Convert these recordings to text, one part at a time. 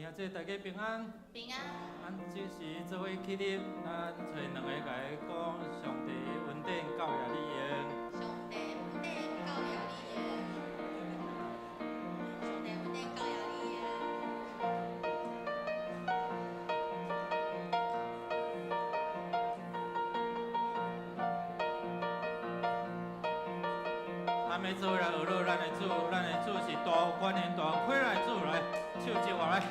兄姐大家平安。平安。咱这时做伙起立，咱找两个来讲上帝恩典教育理用。上帝恩典教育理用。上帝恩典教育理用。咱要做来学乐咱的主，咱的主是大观念大快来主来，手接我来。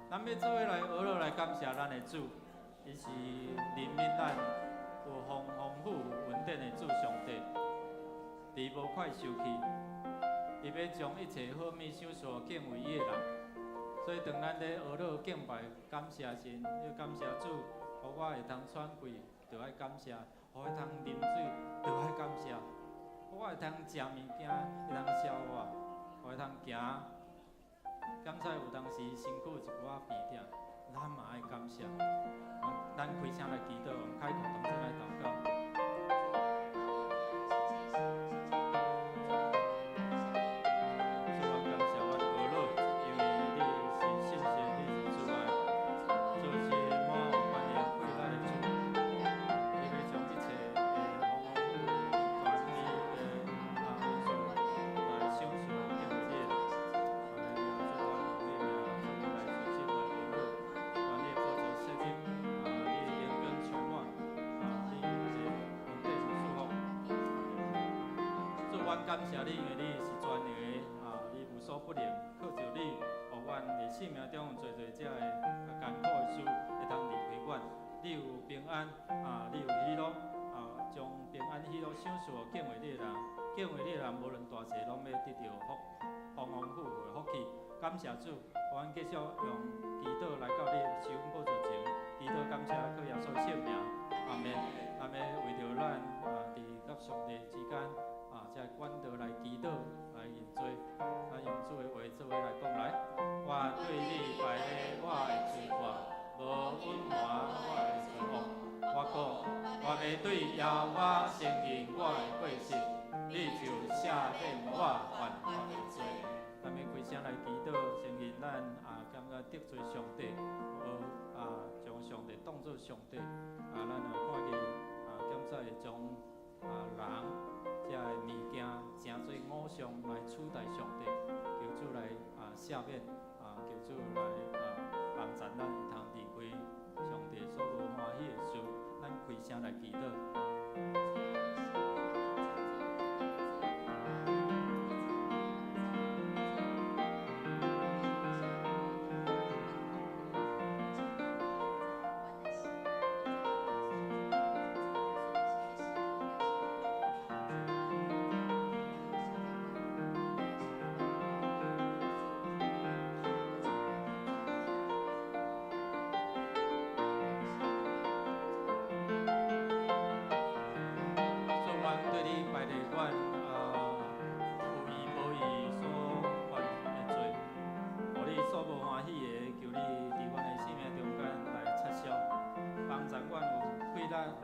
咱要做伙来学乐来感谢咱的主，伊是怜悯咱有丰富有稳定的主上帝，伫无快受气，伊要将一切好物赏赐敬畏伊的人。所以当咱咧学乐敬拜感谢神，要感谢主，互我会通喘气，就爱感谢；互会通啉水，就爱感谢；互我会通食物件，会通消化，互会通行。敢知有当时身躯一股仔鼻疼，咱嘛爱感谢。咱开声来祈祷，开口同声来祷告。感谢你，因为你是全能的你无所不能，靠着你，互阮的生命中有侪只的艰苦的事会通离开阮。你有平安你有喜乐将平安喜乐享受敬畏你的人，敬畏你的人无论大小，拢要得到丰丰富富的福气。感谢主，阮继续用祈祷来到你的手宝座前，祈祷感谢靠耶稣圣名，阿门。阿门。为着咱伫甲上帝之间这管道来祈祷来认罪，咱用主的话做伙来讲来。我对你拜礼，我的罪过无隐瞒我的罪恶。我讲，我要对耶和华承认我的过失，你就赦免我犯法的罪。咱要开声来祈祷，承认咱感觉得罪上帝，无将上帝当作上帝。咱若看见检在会将人这个物件诚侪偶像来取代上帝，求主来赦免求主来帮助咱会通离开上帝所无欢喜的事。咱开声来祈祷。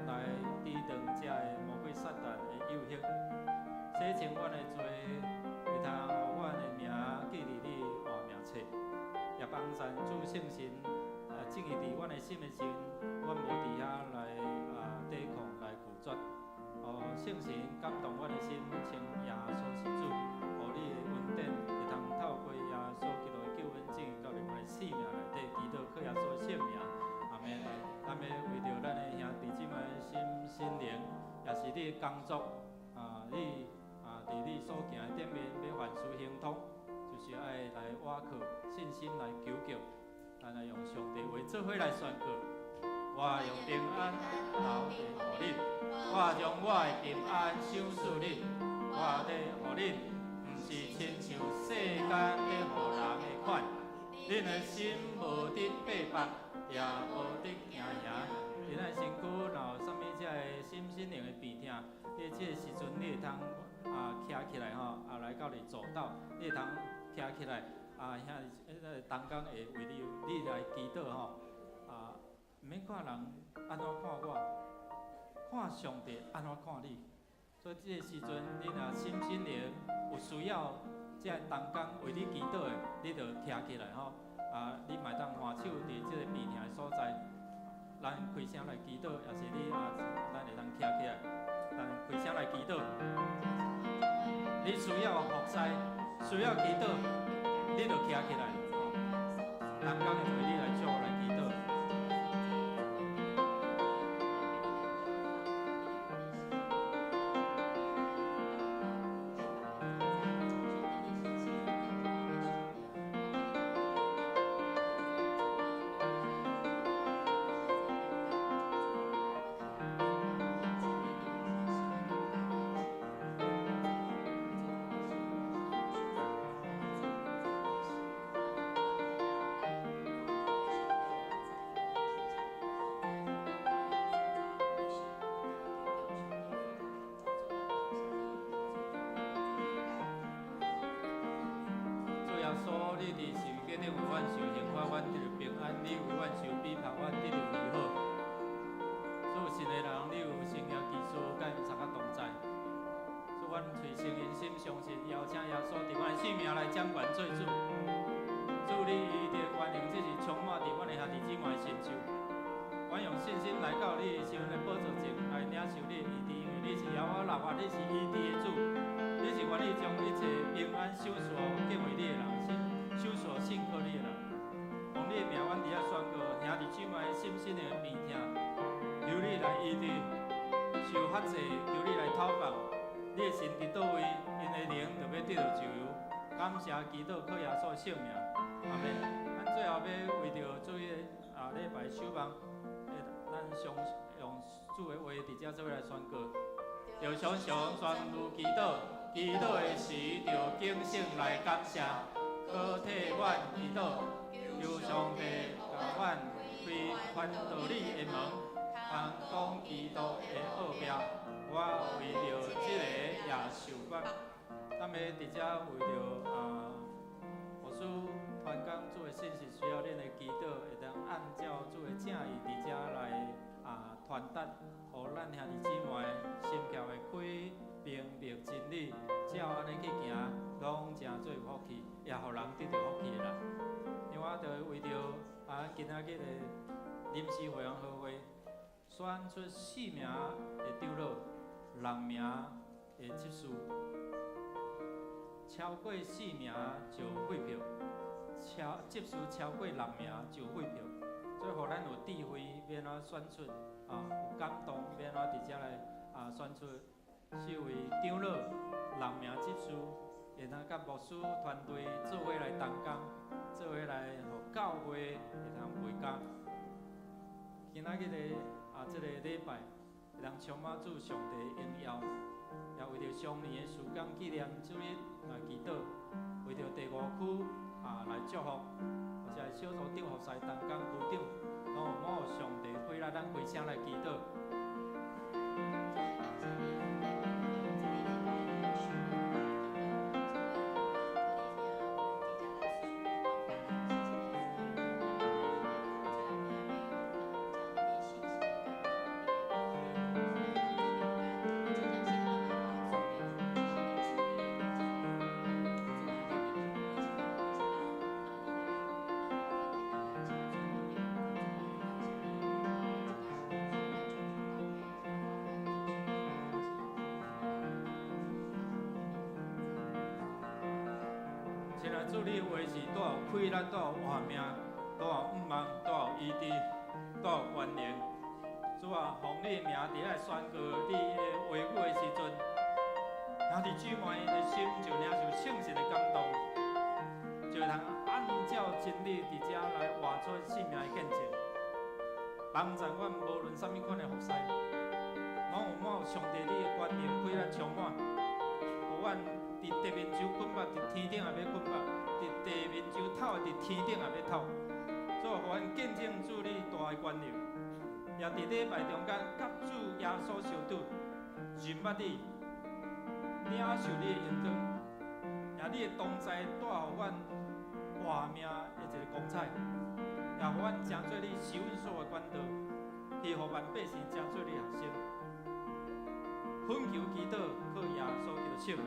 来抵挡这个魔鬼撒旦的诱惑，洗净阮的罪，会通互阮的名记伫你活命册，也帮助主圣神正义伫阮的心的时，阮无伫遐来抵抗来拒绝。圣神感动阮的心，称耶稣是主，互你的恩典会通透过耶稣基督的救恩正义到入阮的生命内底，祈祷靠耶稣的圣名，阿门。咱要为着咱的兄弟姊妹的心灵，也是你的工作你伫你所行的顶面要凡事亨通，就是爱来倚靠信心来求救，咱来用上帝话做伙来宣告。我用平安留地予恁，我将我的平安赏赐恁，我地予恁，毋是亲像世间地予人的款，恁的心无得背叛。也无得惊赢，伫咱身躯若有啥物只个心灵的病痛，你即个时阵你会通徛起来来到你走道，你会通徛起来遐当工会为你来祈祷毋免看人安怎看我，看上帝安怎看你。所以即个时阵你若心灵有需要，即个当工为你祈祷的，你就徛起来你嘛当换手伫即个病痛的所在，咱开声来祈祷，也是你咱会当徛起来，咱开声来祈祷。你需要服侍，需要祈祷，你就徛起来，当工会为你来祝来祈祷。你伫十字架顶为阮受刑罚，阮得到平安；你为阮受逼迫，阮得到美好。所有信的人，你有圣经基础，敢毋参较同在？所以阮随诚因心相信，邀请耶稣伫阮的生命来掌权做主。主你伊的权能，这是充满伫阮的兄弟姊妹的身上。阮用信心来到你的时阵的宝座前来领受你的医治，因为你是耶和华立法，你是医治的主，你是愿意将一切平安赏赐敬畏你的人。收所信靠你的人，用你的名，阮伫遐宣告，兄弟姊妹心身的病痛，求你来医治；受发济，求你来讨放。你的神伫倒位？因的灵就要得到自由。感谢基督靠耶稣的性命，阿免。咱最后要为着主的礼拜守望，咱相用主的话伫遮做伙来宣告。着常常宣布祈祷，祈祷的时着警醒来感谢，可替阮祈祷，求上帝甲阮开传道理的门，通讲基督的奥妙。我为着即个也受决，咱要伫遮为着牧师传讲主的信息，需要恁的祈祷，会当按照主的正义伫遮来传达，互咱兄弟姊妹心窍会开，明白真理，照安尼去行，拢真做福气，也互人得到福气的啦。因为我着为着今仔日的临时会员好会，选出4名的长老，6名的执事，超过4名就废票，执事超过6名就废票，所以互咱有智慧，要安怎选出有感动，要安怎伫遮来选出4位长老，6名执事，会当甲牧师团队做伙来同工，做伙来互教会会通培教。今仔日的这个礼拜，会当充满主上帝的荣耀，也为着上年的时间纪念主日祈祷，为着第5区来祝福，或者是小组长服侍同工区长，拢有某上帝回来，咱开声来祈祷。主，你的话是带有快乐，带有活命，带有毋茫，带有医治，带有关联。主啊，奉你的名伫来宣告你的话语的时阵，兄弟姊妹的心就领受圣神的感动，就通按照真理伫遮来活出生命的见证，帮助阮无论啥物款的服侍，拢有上帝你的关联对咱充满，互阮伫地面上困饱，伫天顶也要困饱；伫地面上透，伫天顶也要透。所以，互阮见证主你大的关联，也伫礼拜中间甲主耶稣相拄，认捌你，领受你的恩典，也你的同在带互阮活命的一个光彩，也互阮成做你受恩所的管道，去互万百姓成做你的学生。恳求祈祷，靠耶稣基督圣名。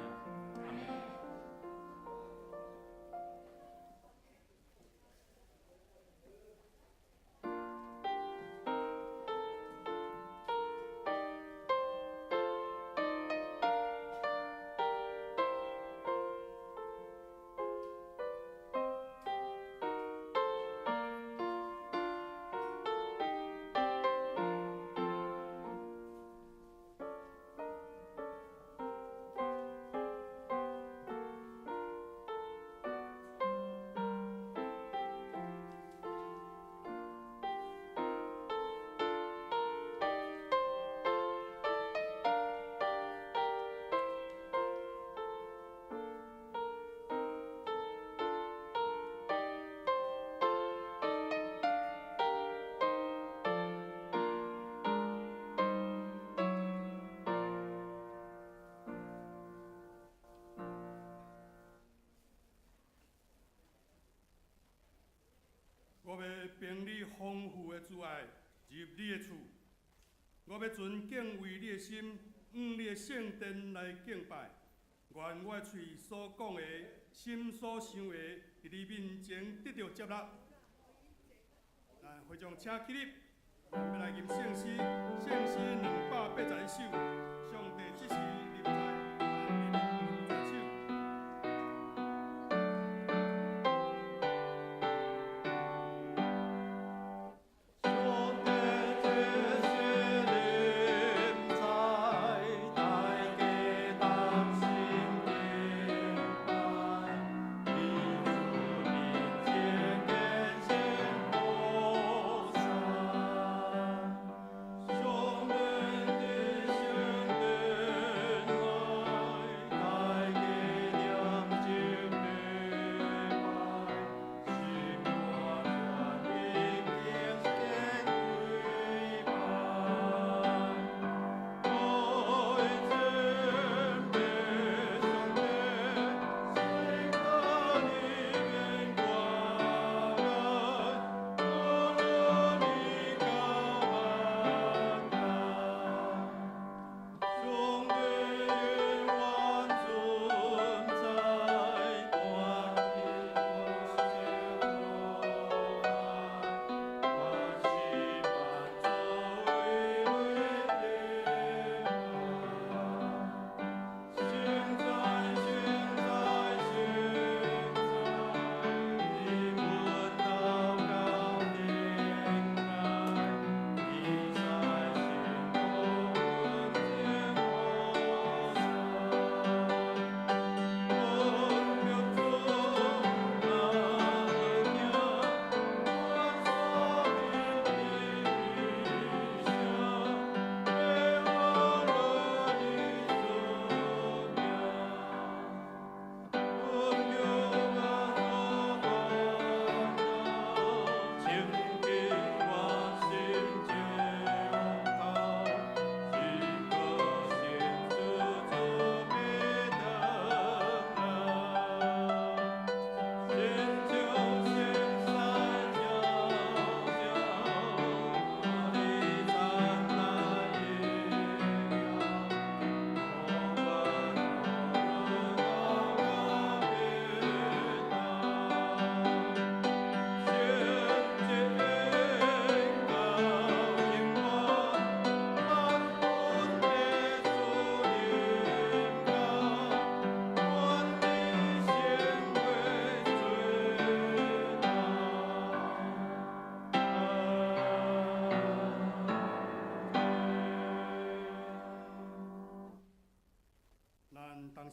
我要凭你丰富的慈爱入你的厝，我要存敬畏你的心，你的圣殿来敬拜。愿我嘴所讲的、心所想的，伫你面前得到接纳。会众请起立，咱要来吟圣诗，圣诗281首，上帝之时临在。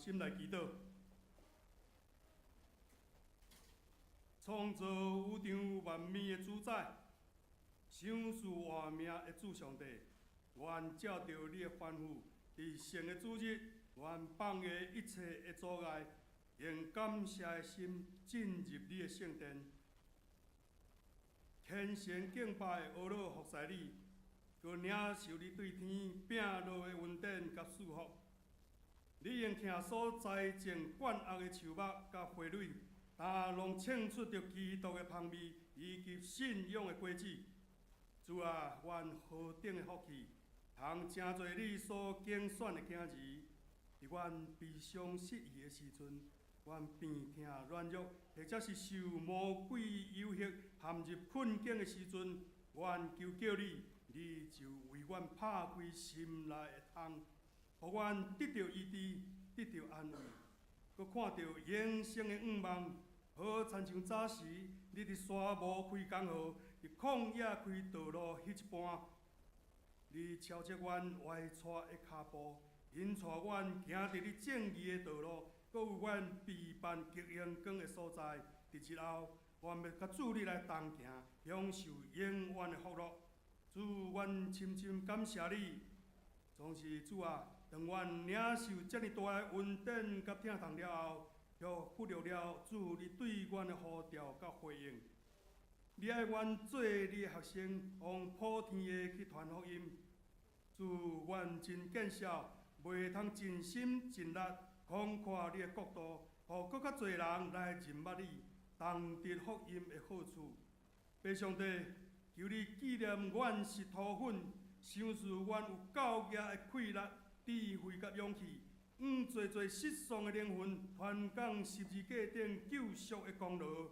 心来祈祷。创造有场万物的主宰，赏赐活命的主上帝，愿照着你的吩咐，伫神的主日，愿放下一切的阻碍，用感谢的心进入你的圣殿，虔诚敬拜阿罗服侍你，佮领受你对天饼落的恩典甲祝福。你用听所栽种灌压的树木甲花蕊，但拢称出着基督的香味以及信仰的果子。主啊，愿何等的福气，通成做你所拣选的囝儿，伫阮悲伤失意的时阵，阮病痛软弱，或者是受魔鬼诱惑陷入困境的时阵，阮求叫你，你就为阮拍开心内的窗，互阮得到医治，得到安慰，佮看到永生的愿望。好亲像早时，你伫沙漠开江河，伫旷野开道路迄一般，你超切阮歪错的脚步，引带阮行伫你正义的道路，佮有阮避办极阳光的所在。伫日后，阮要甲主你来同行，享受永远的福乐。主，阮深深感谢你，总是主啊，当阮领受遮尔大的恩典甲疼痛了后。又忽略了主你对阮的呼召甲回应，你爱阮做你的学生，往普天的去传福音。主，阮真见笑，袂通尽心尽力广阔你的国度，互更较侪人来认捌你，同得福音的好处。爸上帝，求你纪念阮是土粉，赏赐阮有教业的气力、智慧甲勇气。做失丧的灵魂，传讲十字架顶救赎的功劳，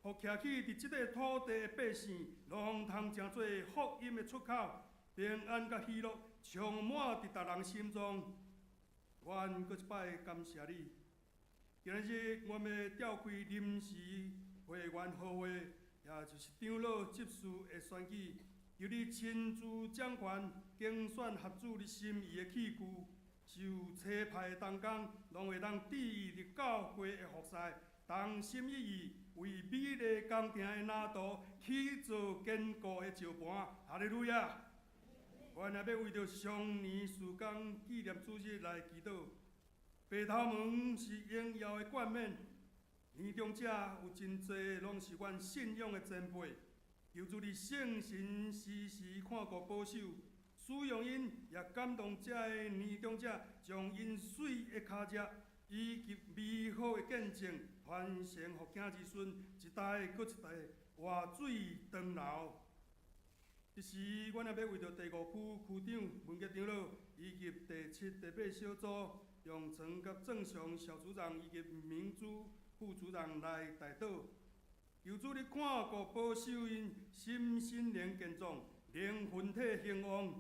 互徛起伫即个土地的百姓，拢通成做福音的出口，平安甲喜乐充满伫逐人心中。阮搁一摆感谢你，今日我们要召开临时会员好会，也就是长老执事的选举，由你亲自掌权，竞选合主你心意的器具。受车派的同工，拢会当致意伫教会的服侍，同心一意，为美丽工程的哪道起造坚固的石盘。哈利路亚！阮也要为着上年时间纪念主日来祈祷。白头门是荣耀的冠冕，年长者有真侪拢是阮信仰的前辈，求主你圣神时时看顾保守。使用因，也感动遮个年长者，将因水的脚迹以及美好的见证传承互囝儿孙，一代搁一代活水长流。这时，阮也要为着第5区区长文杰长老以及第7、第8小组用曾甲正常小组长以及明珠副组长来代祷，求主你看顾保守因心心灵健壮，灵魂体兴旺。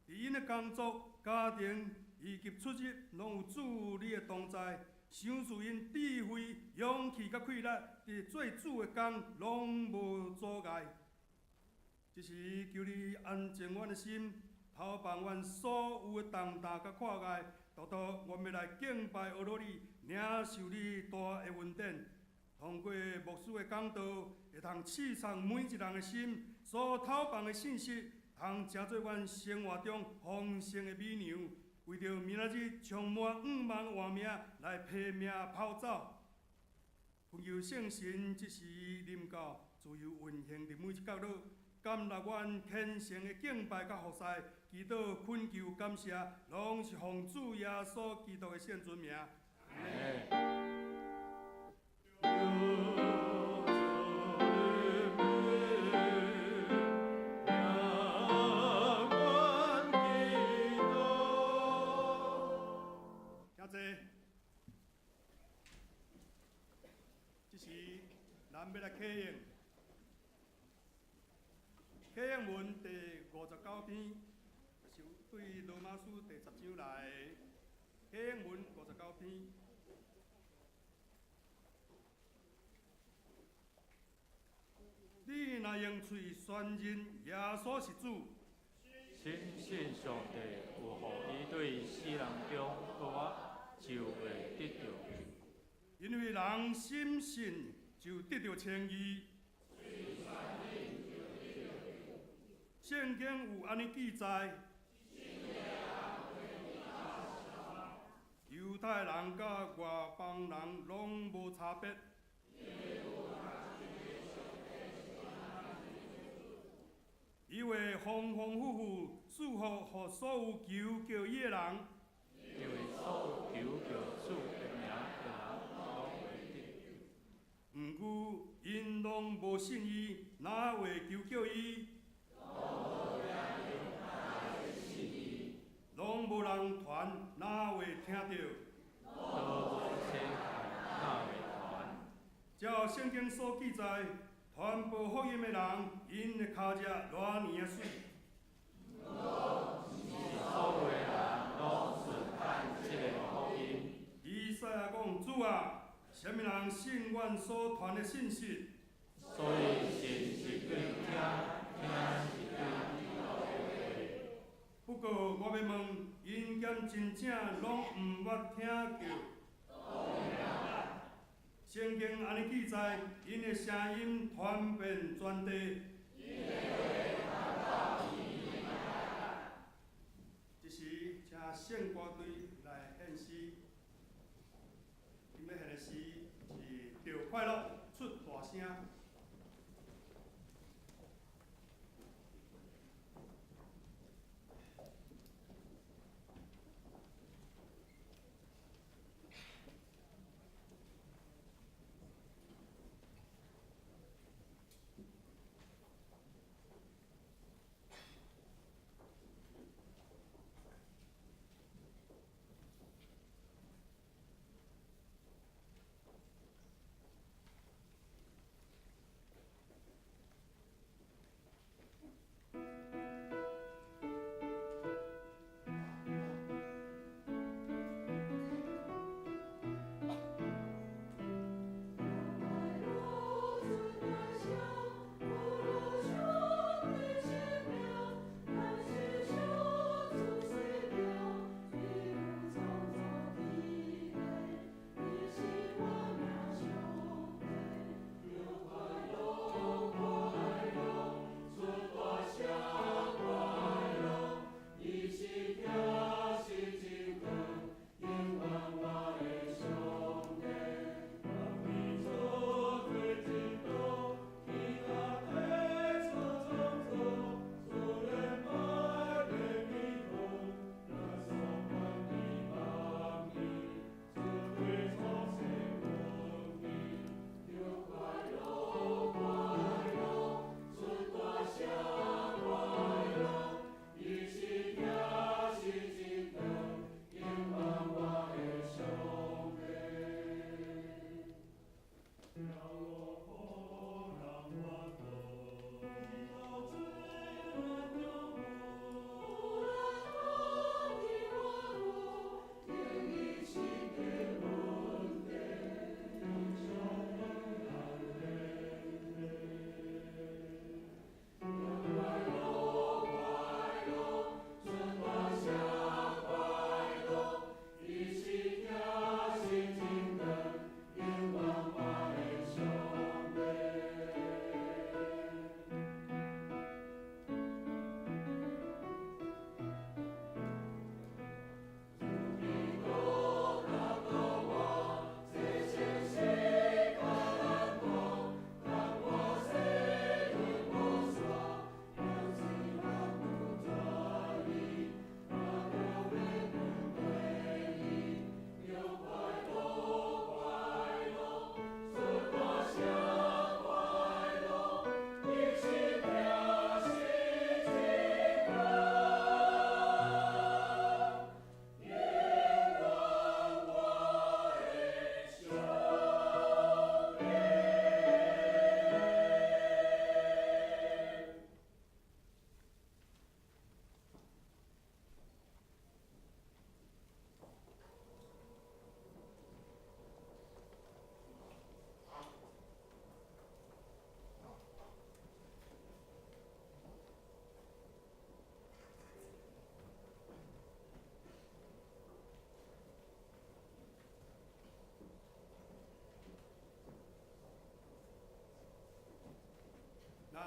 伫因的工作、家庭以及出入，拢有主你的同在，赏赐因智慧、勇气甲气力，伫做主的工拢无阻碍。这时求你安静阮的心，透放阮所有的重担甲跨界，独独我们来敬拜阿罗你，领受你大的恩典。通过牧师的讲道，会通刺伤每一人的心，所透放的信息。通成做阮生活中丰盛的美娘，为着明仔日充满愿望活命来拼命跑走。恳求圣神即时临到，自由运行伫每一角落，感纳阮虔诚的敬拜甲服侍，祈祷恳求感谢，拢是奉主耶稣基督的圣尊名。这是咱要来启应，启应文第59篇，就是对罗马书第10章来的。启应文59篇。你若用嘴宣认耶稣是主，深信上帝有予伊对世人中，互我就会得到。因为人心信就得到称义。圣经有安尼记载。犹太人甲外邦人拢无差别。伊会丰丰富富祝福予所有求叫伊的人。因为所有求叫主的名的人拢会得。毋过因拢无信伊，哪会求叫伊？拢无人传，哪会听到？照圣经所记载，传播福音的人，因的脚趾偌尼水。所有人拢顺盼这个福音。以赛亚讲：主啊，什么人信阮所传的信息？所以信是对听，听是对听。不过我要问，因兼真正拢毋捌听叫。圣经安尼记载，因的声音传遍全地。这时，请圣歌队来献诗。因要献的诗是“着快乐出大声”。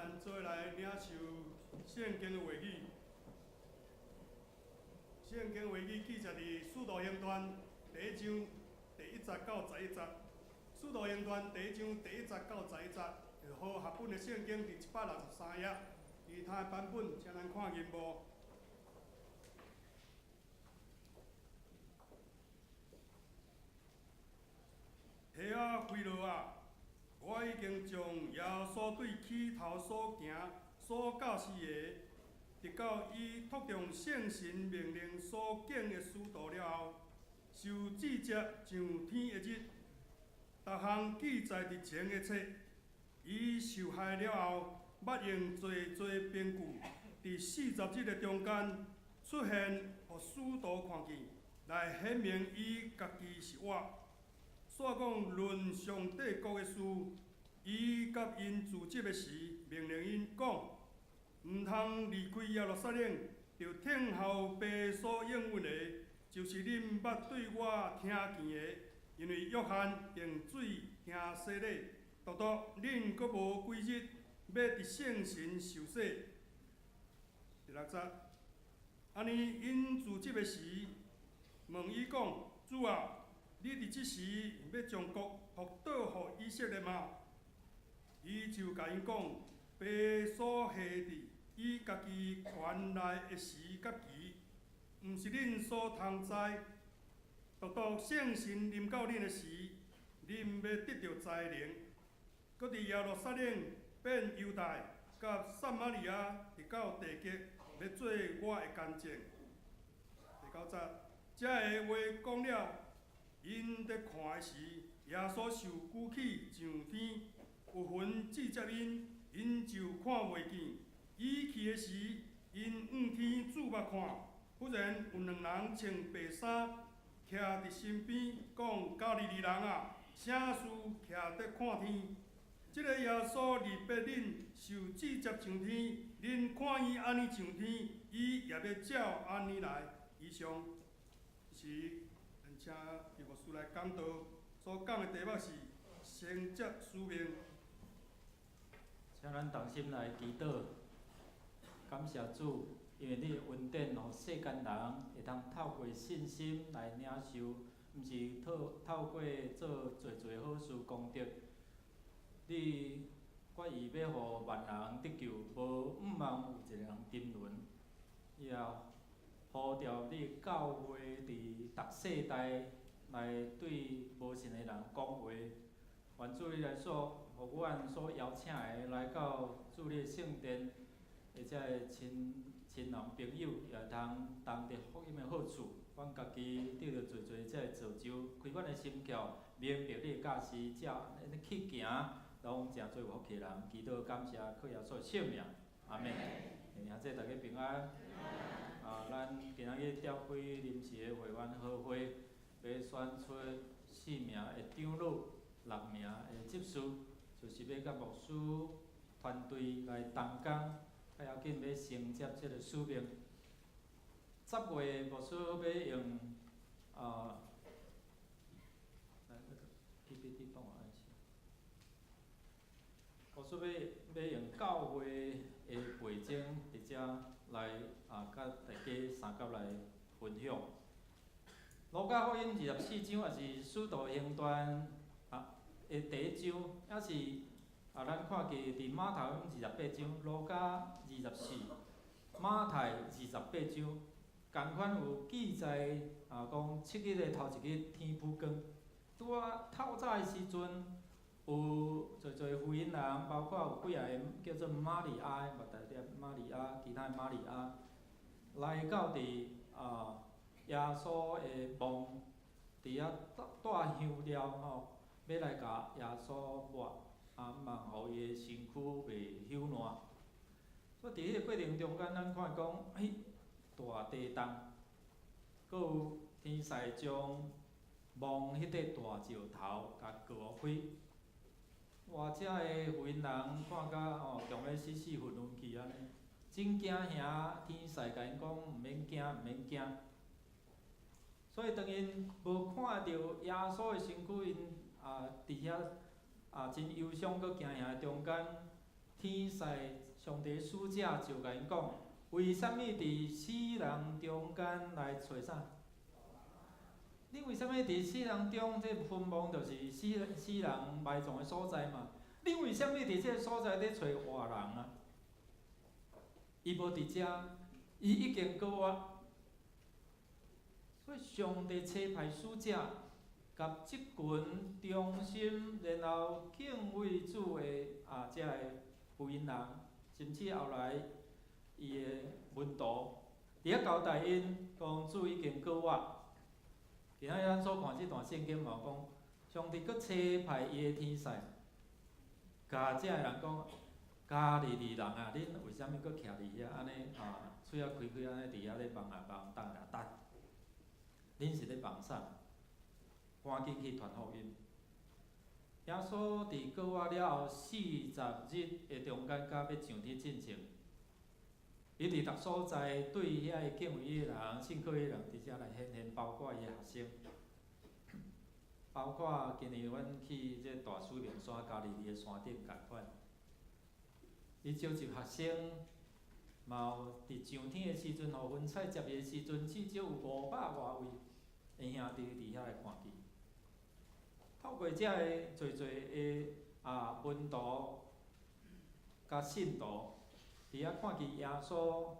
咱做来领受圣经的话语。圣经话语记载伫《使徒行传》第1章第1节到11节，《使徒行传》第1章第1节到11节，和合本的圣经第163页，其他的版本，请咱看银幕。体仔菲罗啊，我已经将耶稣对起头所行、所教示的，直到伊托中圣神命令所拣的使徒了后，受指接上天的日，逐项记载伫前的册。伊受害了后，捌用侪侪凭据，伫40日的中间出现，互使徒看见，来显明伊家己是我。煞讲论上帝国的事，伊甲因自责的时，命令因讲，毋通离开耶路撒冷，着听候爸所应允的，就是恁捌对我听见的。因为约翰用水行洗礼，独恁阁无几日，要伫圣神受洗。第6节，安尼因自责的时，问伊讲：主啊！你伫即时要将国复倒互以色列吗？伊就甲因讲：爸所下伫伊家己权内的时甲期，毋是恁所通知。独圣神临到恁的时，恁要得到才能。搁伫耶路撒冷、变犹大、甲撒玛利亚，直到地极，要做我的见证。第9节，这个话讲了。因伫看的时，耶稣受举起上天，有魂指接因，因就看袂见。伊去的时，因向天注目看，忽然有2人穿白衫，徛伫身边，讲：加利利人啊，啥事徛伫看天？即个耶稣离别恁，受指接上天，恁看伊安尼上天，伊也要照安尼来。以上是。请义牧师来讲道，所讲的题目是承接使命。请咱同心来祈祷，感谢主，因为你的恩典，互世间人会通透过信心来领受，毋是透过做侪侪好事功德。你决意要互万人得救，无毋茫有一个人沉沦，也呼召你教会伫逐世代来对无信的人讲话。愿主你来互阮所邀请的来到主你的圣殿，而且亲人朋友也通同得福音的好处。阮家己得到侪侪这造就，开阮的心窍，明白你的教示，才安去行，拢诚做有福气人。祈祷感谢靠耶稣的圣名，阿门。兄弟大家平安。咱今仔日召开临时的会员好会，要选出4名的长老，6名的执事，就是要甲牧师团队来同工，较要紧要承接这个使命。10月牧师要用PPT 帮我按下。牧师要用教会的背景伫遮来甲大家三角来分享。路加福音24章也是使徒行传的第1章，也是咱看见伫马太福音28章、路加24、马太28章，共款有记载讲7日的头1日天复光，拄啊透早的时阵，有侪侪福音人，包括有几个叫做玛利亚的，目大粒玛利亚，其他的玛利亚，来到伫耶稣的墓，伫遐带香料吼，要来甲耶稣抹，望互伊的身躯袂朽烂。所以伫迄个过程中间，咱看讲，大地动，搁有天使将墓迄块大石头甲割开。哇！遮个福音人看甲强要死分去安尼，真惊遐天使甲因讲，毋免惊，毋免惊。所以当因无看到耶稣的身躯，因伫遐真忧伤，搁惊吓中间，天使上帝使者就甲因讲，为什么伫死人中间来找啥？你为什么伫死人中？这坟墓就是死人埋葬的所在嘛。你为什么伫这个所在咧找活人啊？伊无伫遮，伊已经过我。所以上帝差派使者，甲即群忠心然后敬畏主的遮个福音人，甚至后来伊的门徒，伫遐交代因讲主已经过我。今仔日咱所看即段圣经嘛，讲上帝佫差派伊的天使，甲遮个人讲，家己二人啊，恁为虾米佫徛伫遐安尼喙仔开开安尼伫遐咧望等啊等？恁是咧望啥？赶紧去传福音。耶稣伫过我了后40日的中间，甲要上天进前，伊伫逐所在对遐个敬畏伊的人、信靠伊的人，伫遮来显现，包括伊的学生，包括今年阮去这大水明山加利利的山顶共款。伊召集学生，嘛有伫上天的时阵，互分菜接的时阵，至少有500外位的兄弟伫遐来看见。透过遮个侪的门徒甲信徒，伫遐看见耶稣，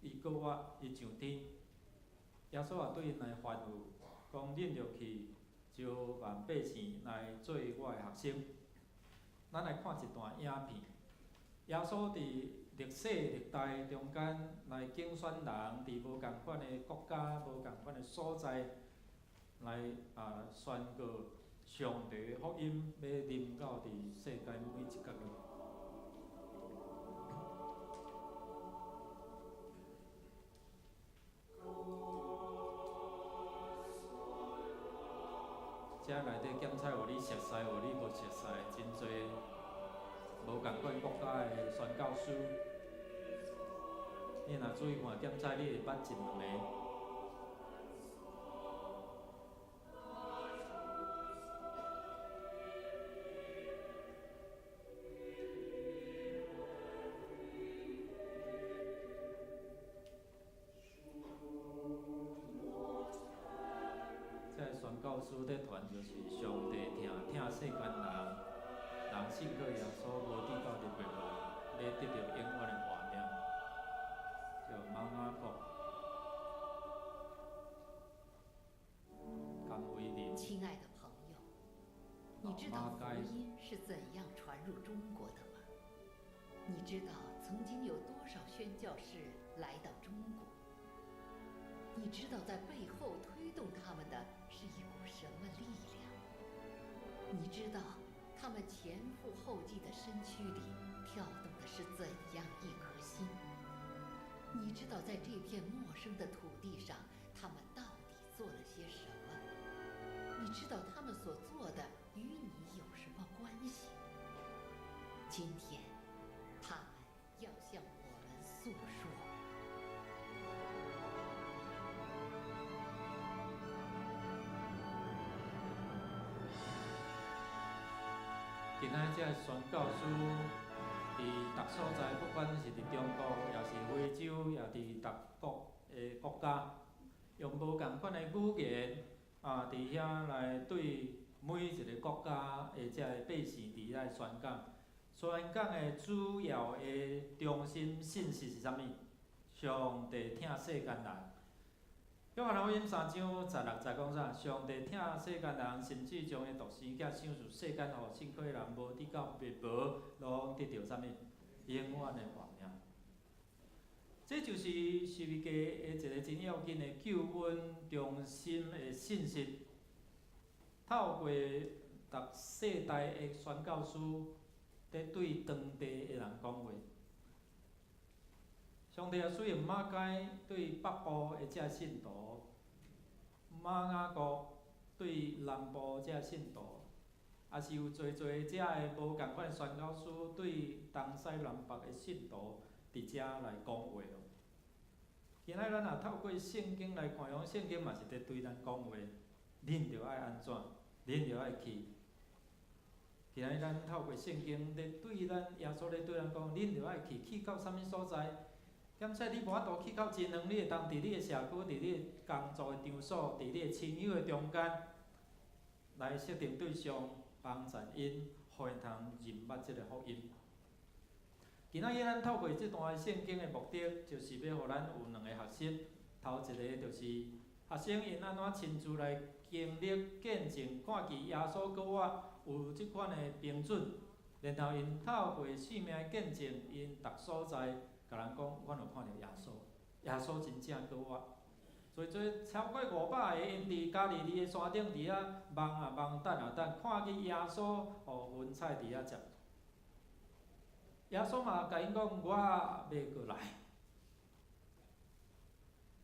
伊过我，伊上天。耶稣也对因来吩咐，讲恁着去招万百姓来做我的学生。咱来看一段影片。耶稣伫历史历代中间来竞选人，伫无共款的国家、无共款的所在，来宣告上帝的福音，要临到伫世界每一角落。遮内底检采有你熟悉，有你无熟悉，真侪无共款国家的宣教师。你若注意看检采，你会捌一两个。教师咧传就是上帝听世间人信靠耶稣无得到入灭亡，要得到永远的活命，叫马雅各。甘为林。亲爱的朋友，你知道福音是怎样传入中国的吗？你知道曾经有多少宣教士来到中国？你知道在背后推动他们的是一股什么力量？你知道他们前赴后继的身躯里跳动的是怎样一颗心？你知道在这片陌生的土地上，他们到底做了些什么？你知道他们所做的与你有什么关系？今天，他们要向我们诉说。今仔遮宣教师伫逐所在，不管是伫中国，也是非洲，也伫逐国的国家，用无共款的语言伫遐来对每一个国家的遮个百姓伫遐宣讲。宣讲的主要的中心信息是啥物？上帝疼世间人。约翰福音3章16节讲啥？上帝疼世间人，甚至将伊独生囝赏赐世间，互信靠的人无得到灭亡，拢得到啥物？永远的活命。这就是十字架的一个真要紧的救恩中心的信息。透过逐世代的宣教师，在对当地的人讲话。上帝也使用马街对北部的遮信徒，马雅各对南部遮信徒，也是有侪遮个无共款宣教师对东西南北的信徒伫遮来讲话咯。今仔咱若透过圣经来看，用圣经嘛是伫对咱讲话，恁着爱安怎？恁着爱去。今日咱透过圣经咧对咱耶稣咧对咱讲，恁着爱去到啥物所在？检测你无法度去到真远，你会当伫你的社区、伫你的工作的场所、伫你的亲友的中间，来设定对象，帮助因，互因通认捌即个福音。今仔日咱透过即段圣经的目的，就是要互咱有两个学习。头一个就是学生因安怎亲自来经历、见证、看见耶稣跟我有即款的标准，然后因透过生命的见证，因逐所在。甲人讲，阮有看到耶稣，耶稣真正过我。所以做超过500个因伫家己伫个山顶伫遐望等，看见耶稣互云彩伫遐接。耶稣嘛甲因讲，我要过来。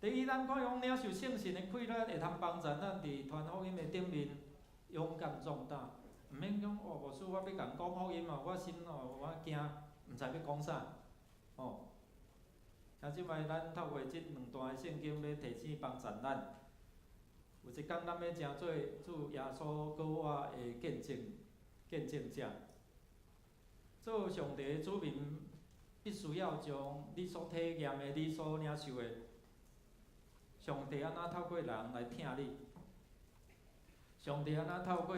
第二，咱看用领受圣神的快乐，会通帮助咱伫传福音的顶面勇敢壮大。毋免讲哦，牧师我要甲人讲福音哦，我心哦我惊，毋知要讲啥，哦。像即摆咱透过即两段圣经要提醒帮助咱，有一天咱要成做主耶稣跟我的见证者，做上帝的子民，必须要将你所体验的、你所领受的，上帝安怎透过人来听你，上帝安怎透过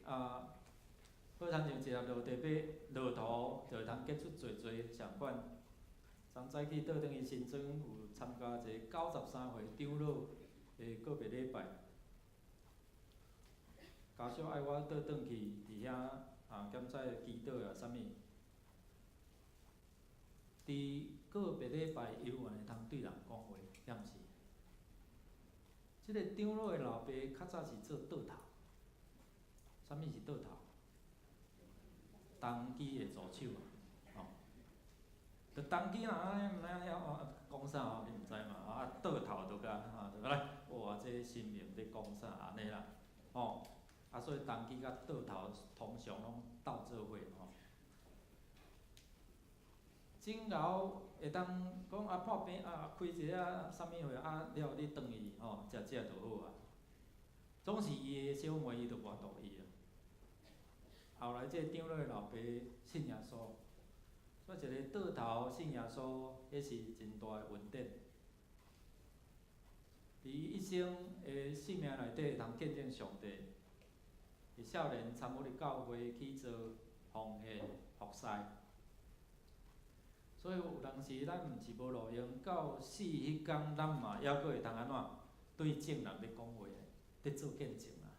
好像一粒落地要落土，就会通结出侪上款。昨早起倒转去新庄有参加一个93岁长老的告别礼拜，家属爱我倒转去伫遐检查祈祷啊啥物。伫告别礼拜，伊有安尼通对人讲话，也毋是。即个长老的老爸较早是做倒头，啥物是倒头？当机的助手啊。就当机啦，毋知讲啥哦，你毋知嘛？倒头就甲就来，哇，这神明咧讲啥安尼啦？所以当机甲倒头通常拢斗做伙吼。真熬会当讲破病开一个啥物货了你转去食就好啊。总是伊的小妹伊就无同意啊。后来这长老的老爸信耶稣。我一个倒头信耶稣，迄是真大的恩典。伫一生的生命内底，会通见证上帝。伫少年参与伫教会去做奉献、服侍。所以有当时咱毋是无路用，到死迄天，咱嘛还佫会通安怎对正人咧讲话，咧做见证啊。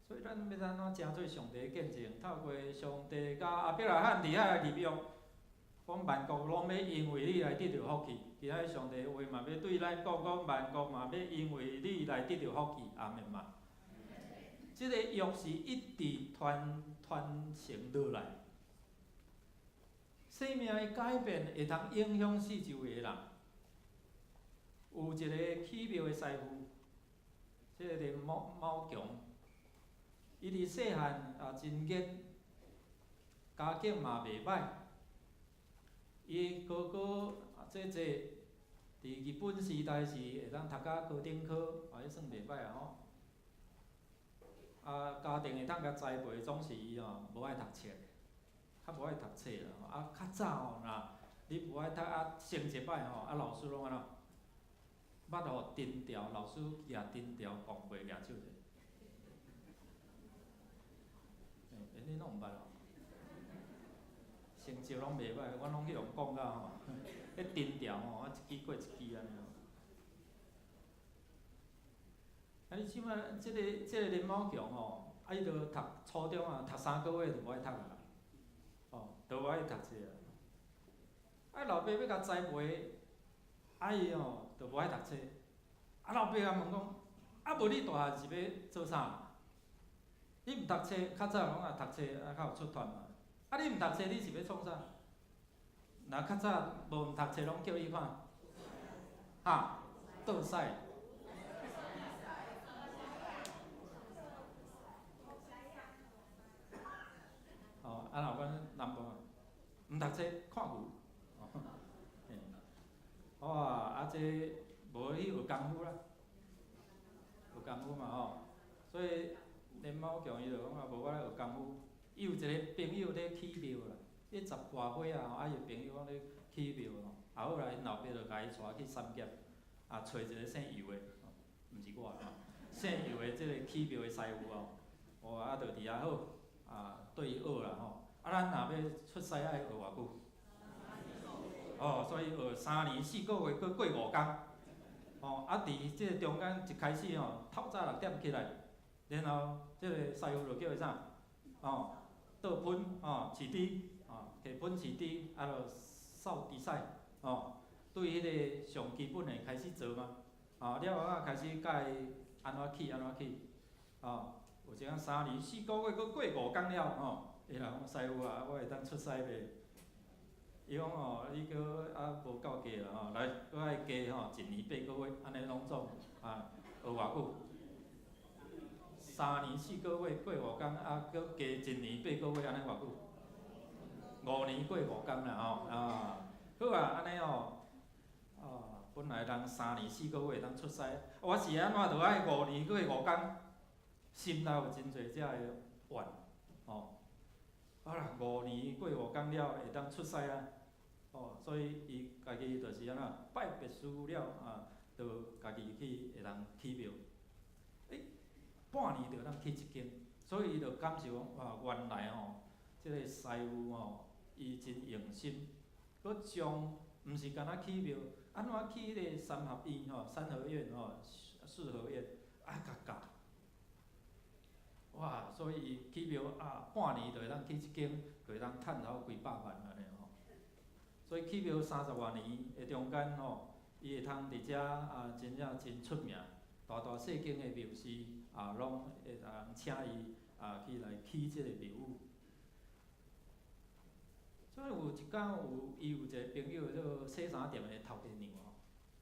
所以咱要安怎诚做上帝的见证，透过上帝甲亚伯拉罕伫遐的立约。讲万国拢要因为你来得到福气，今仔上帝话嘛要对咱讲万国嘛要因为你来得到福气，阿免嘛。即个约是一直传承落来，生命的改变会通影响四周围的人。有一个奇妙的师傅，即个林某强，伊伫细汉真严，家境嘛袂歹。伊哥哥姐姐伫日本时代是会当读甲高等科，迄算袂歹啊吼。家庭会当甲栽培，总是伊无爱读册，较无爱读册啦。较早若你无爱读成绩歹老师拢安怎？捌互藤条，老师举藤条讲过举手者。你拢毋捌哦？成绩拢袂歹，阮拢去用讲甲迄藤条一支过一支安尼你即摆即个林某强伊着读初中读3个月就无爱读啊，就无爱读册啊。老爸要甲栽培，伊就无爱读册。老爸甲问讲，无你大汉是要做啥？你毋读册，较早拢读册较有出团嘛。你毋读册，你是要创啥？若较早无毋读册，拢叫伊看，倒屎。若阮南部毋读册看牛，这无去学功夫啦，学功夫嘛所以林某强伊就讲无我咧学功夫，伊有一个朋友咧起庙啦，伊10外岁啊，伊个朋友讲咧起庙吼，啊好啦，因后壁就甲伊带去三峡，啊找一个姓尤的，毋是我吼，姓尤的即个起庙的师傅吼，啊就伫遐好，啊对伊学啦吼，啊咱若要出师爱学偌久？哦，所以学3年4个月，搁过5工，哦，啊伫即个中间一开始吼，透早6点起来，然后即个师傅就叫伊啥？哦，倒喷哦，饲猪哦，摕喷饲猪，啊就扫猪屎哦，对迄个上基本的开始做嘛，哦了后啊开始教伊安怎起安怎起，哦，有一个3年4个月，搁过5工了哦，伊人讲师傅啊，我会当出师袂？伊讲哦，你搁啊无够加啦吼，来，搁爱加吼1年8个月，安尼拢总啊学偌久？3年4个月过5工，啊搁加1年8个月，安尼偌久？5年过5工啦吼啊，好啊，安尼吼，哦，本来人3年4个月当出师，我是安怎着爱5年过5工，心内有真侪只个怨吼。好啦，5年过5工了会当出师啊。哦，所以伊家己就是安怎拜别墅了啊，就家己去会当起庙。半年就当起一间，所以伊就感受讲哇，原来吼，即个师傅吼，伊真用心，佮将毋是干那起庙，安怎起迄个三合院吼、三合院吼、四合院，爱甲教。哇，所以伊起庙啊，半年就会当起一间，就会当趁头几百万安尼吼。所以起庙30多年的中间吼，伊会通伫遮啊，真正真出名，大大小间的庙师啊，拢会当请伊啊去来起即个庙宇。所以有一天伊有一个朋友做洗衫店的头家娘吼，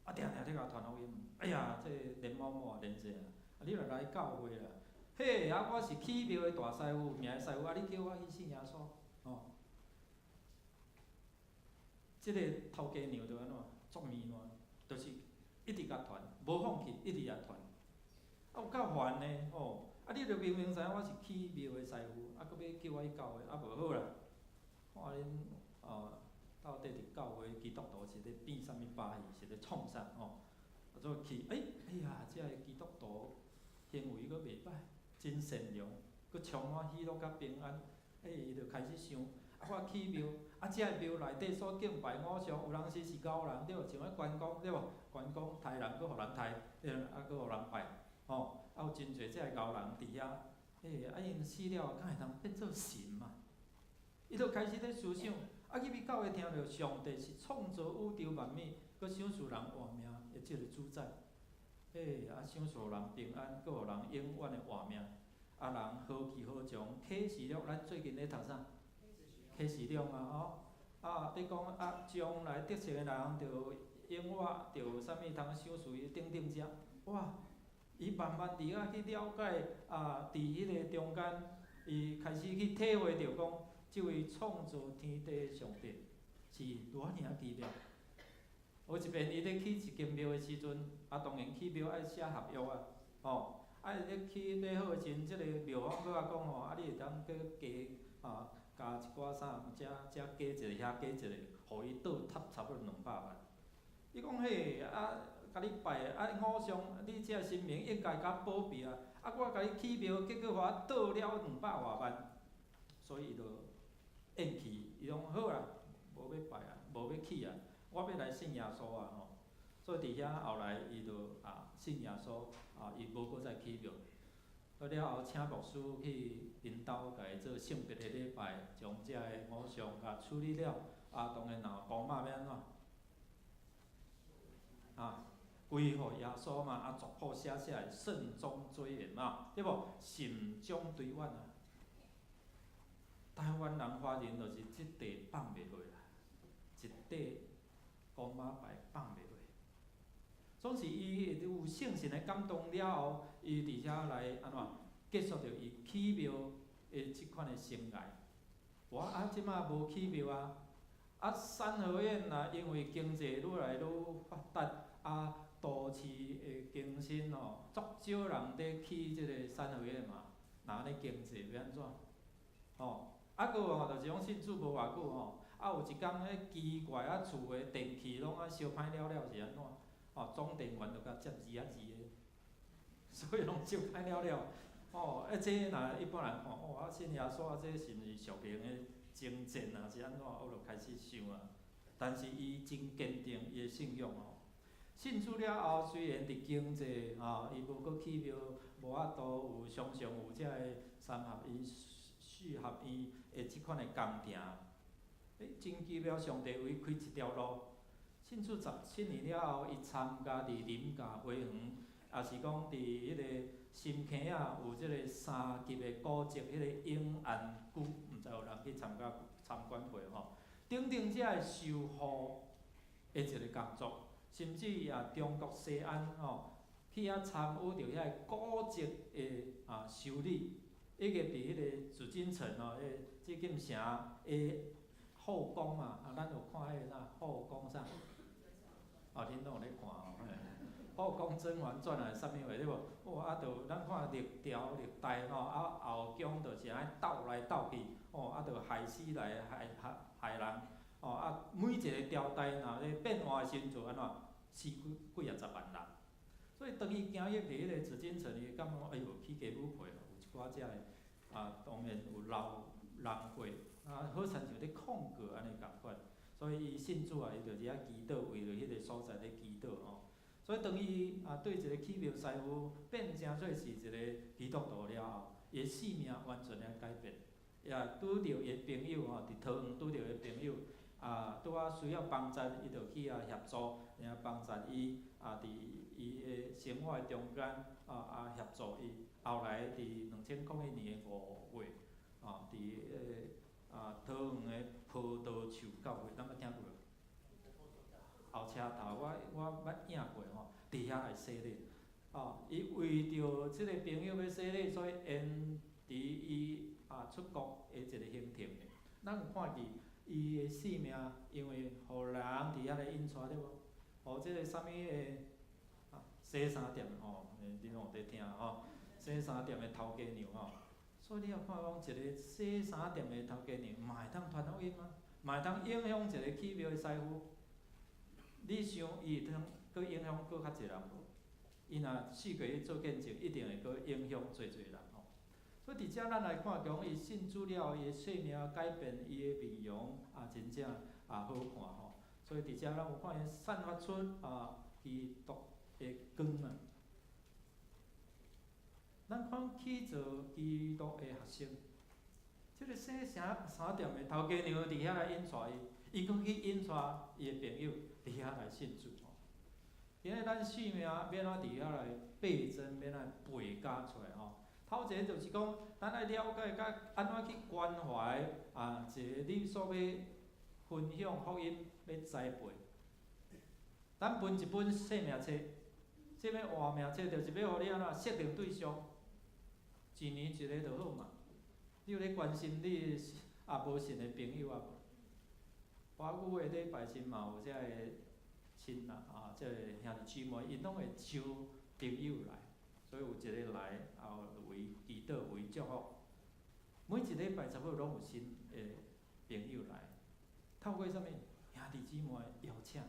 啊定定咧甲传福音，哎呀，这连某某啊连者啊，你著来教会啦。嘿，啊我是起庙的大师傅，名师傅，啊你叫我去信耶稣，哦。即个头家娘就安怎作迷乱，就是一直甲传，无放弃，一直也传。啊有够烦呢，哦，啊你著明明知影我是起庙的师傅，啊搁要叫我去教会，啊无好啦，看恁到底伫教会基督徒是咧变啥物把戏，是咧创啥哦？啊做去，哎呀，遮个基督徒行为阁袂歹，真善良，阁充满喜乐甲平安，伊就开始想，啊我起庙。啊，遮个庙内底所敬拜偶像，有人是高人对无？像迄关公对无？关公杀人，搁互人杀，啊，搁互人拜，吼，啊有真侪遮个高人伫遐，啊因死了，敢会通变做神嘛？伊就开始咧思想，啊入去教会听着上帝是创造宇宙万物，搁享受人活命的即个主宰，啊享受人平安，搁互人永远的活命，啊人好气好强，启示录咱最近咧读啥？启示录嘛吼，啊，你讲啊，将来得胜的人着永远着啥物通享受伊顶顶遮，哇！伊慢慢伫遐去了解啊，伫迄个中间，伊开始去体会着讲，即位创造天地的上帝是偌尔奇妙。有一遍伊咧去一间庙的时阵，啊，当然去庙爱写合约啊，吼，啊，咧去买好时阵，即个庙方搁甲讲吼，啊，你会当搁加啊。加一寡啥，遮加一个，遐加一个，互伊倒插差不多200万。伊讲嘿，啊，甲你拜啊偶像，你遮神明应该甲保庇啊，啊我甲你起庙，结果互我倒了200外万，所以伊就厌弃，伊讲好啦，无要拜啊，无要起啊，我要来信耶稣啊吼。所以伫遐后来伊就信耶稣啊，伊无搁再起庙。了后，请牧师去因兜，家己做性别的礼拜，将遮个偶像甲处理了。啊，当然啦，公妈要安怎？啊，归互耶稣嘛，啊，族谱写下来，慎终追远嘛，对无？心中对阮啊。台湾人发现就是即块放袂落啦，一块公妈牌放袂落。总是伊有圣神的感动了后，伊伫遐来安怎结束着伊起庙的即款的生涯。我即马无起庙啊，三合院啊，因为经济愈来愈发达，都市的更新足少人伫起即个三合院嘛。那安尼经济要安怎？啊，搁有就是讲信主无偌久有一工迄奇怪厝诶电器拢烧歹了了是安怎？总电源就甲接字的，所以拢烧歹了了。这若一般人看，信耶稣这是毋是属灵诶精进啊？是安怎？我就开始想啊。但是伊真坚定伊诶信仰信主了后，虽然伫经济伊无搁起庙，无法度有常常有遮个三合院、四合院的即款的工程，真奇妙，上帝为开一条路。信主17年了后，伊参加伫林家花园，也是讲伫迄个新坑有即个3级的古迹，迄个永安居，毋知有人去参观过等等遮个修复的一个工作。甚至中国西安去参与着遐古迹的修理，以及伫迄个紫禁城紫禁城的后宫咱有看迄个啥后宫啥？恁拢有咧看后宫甄嬛传》啊，啥物话对无？就咱看历朝历代后宫就是安斗来斗去，就害死来害人，每一个朝代若咧变化的时阵安怎？死几啊十万人，所以当伊今日伫迄个紫禁城，伊感觉哎呦起家母配有一寡遮个当然有老人过好亲像咧控过安尼共款，所以伊信主伊就伫遐祈祷，为着迄个所在咧祈祷所以当伊对一个起庙师傅变成做是一个基督徒了后，伊的性命完全了改变，也拄着伊的朋友伫桃园拄着伊的朋友。拄需要帮助，伊就去协助，然后帮助伊伫伊的生活中间协助伊。后来伫2001年的5月伫桃园的葡萄树教会，咱捌听过无？后车头我捌影过伫遐来洗礼。伊为着即个朋友要洗礼，所以因伫伊出国的一个行程，咱有看见。伊的性命，因为互人伫遐来引带对无？互即个啥物诶洗衫店恁拢有在听洗衫店的头家娘所以你也看讲一个洗衫店的头家娘，嘛会当传福音吗？嘛会当影响一个起庙的师傅？你想伊会当搁影响搁较侪人无？伊若四过去做见证，一定会搁影响侪人所以伫遮咱来看，讲伊信主了，伊的性命改变，伊的面容真正好看所以伫遮咱有看伊散发出基督的光咱看去做基督的学生，即个洗衫店的头家娘伫遐来引带伊，伊搁去引带伊的朋友伫遐来信主今日咱性命免啊伫遐来倍增，免啊倍加出来头一个就是讲，咱爱了解甲安怎去关怀一个你所要分享福音要栽培。咱分一本生命册，即个活命册就是要互你安怎设定对象，一年一个就好嘛。你有咧关心你无信的朋友无？我有诶礼拜天嘛有遮个亲即个兄弟姊妹，因拢会招朋友来。所以有一个来，为祈祷为祝福。每一礼拜差不多拢有新的朋友来，透过啥物兄弟姊妹邀请，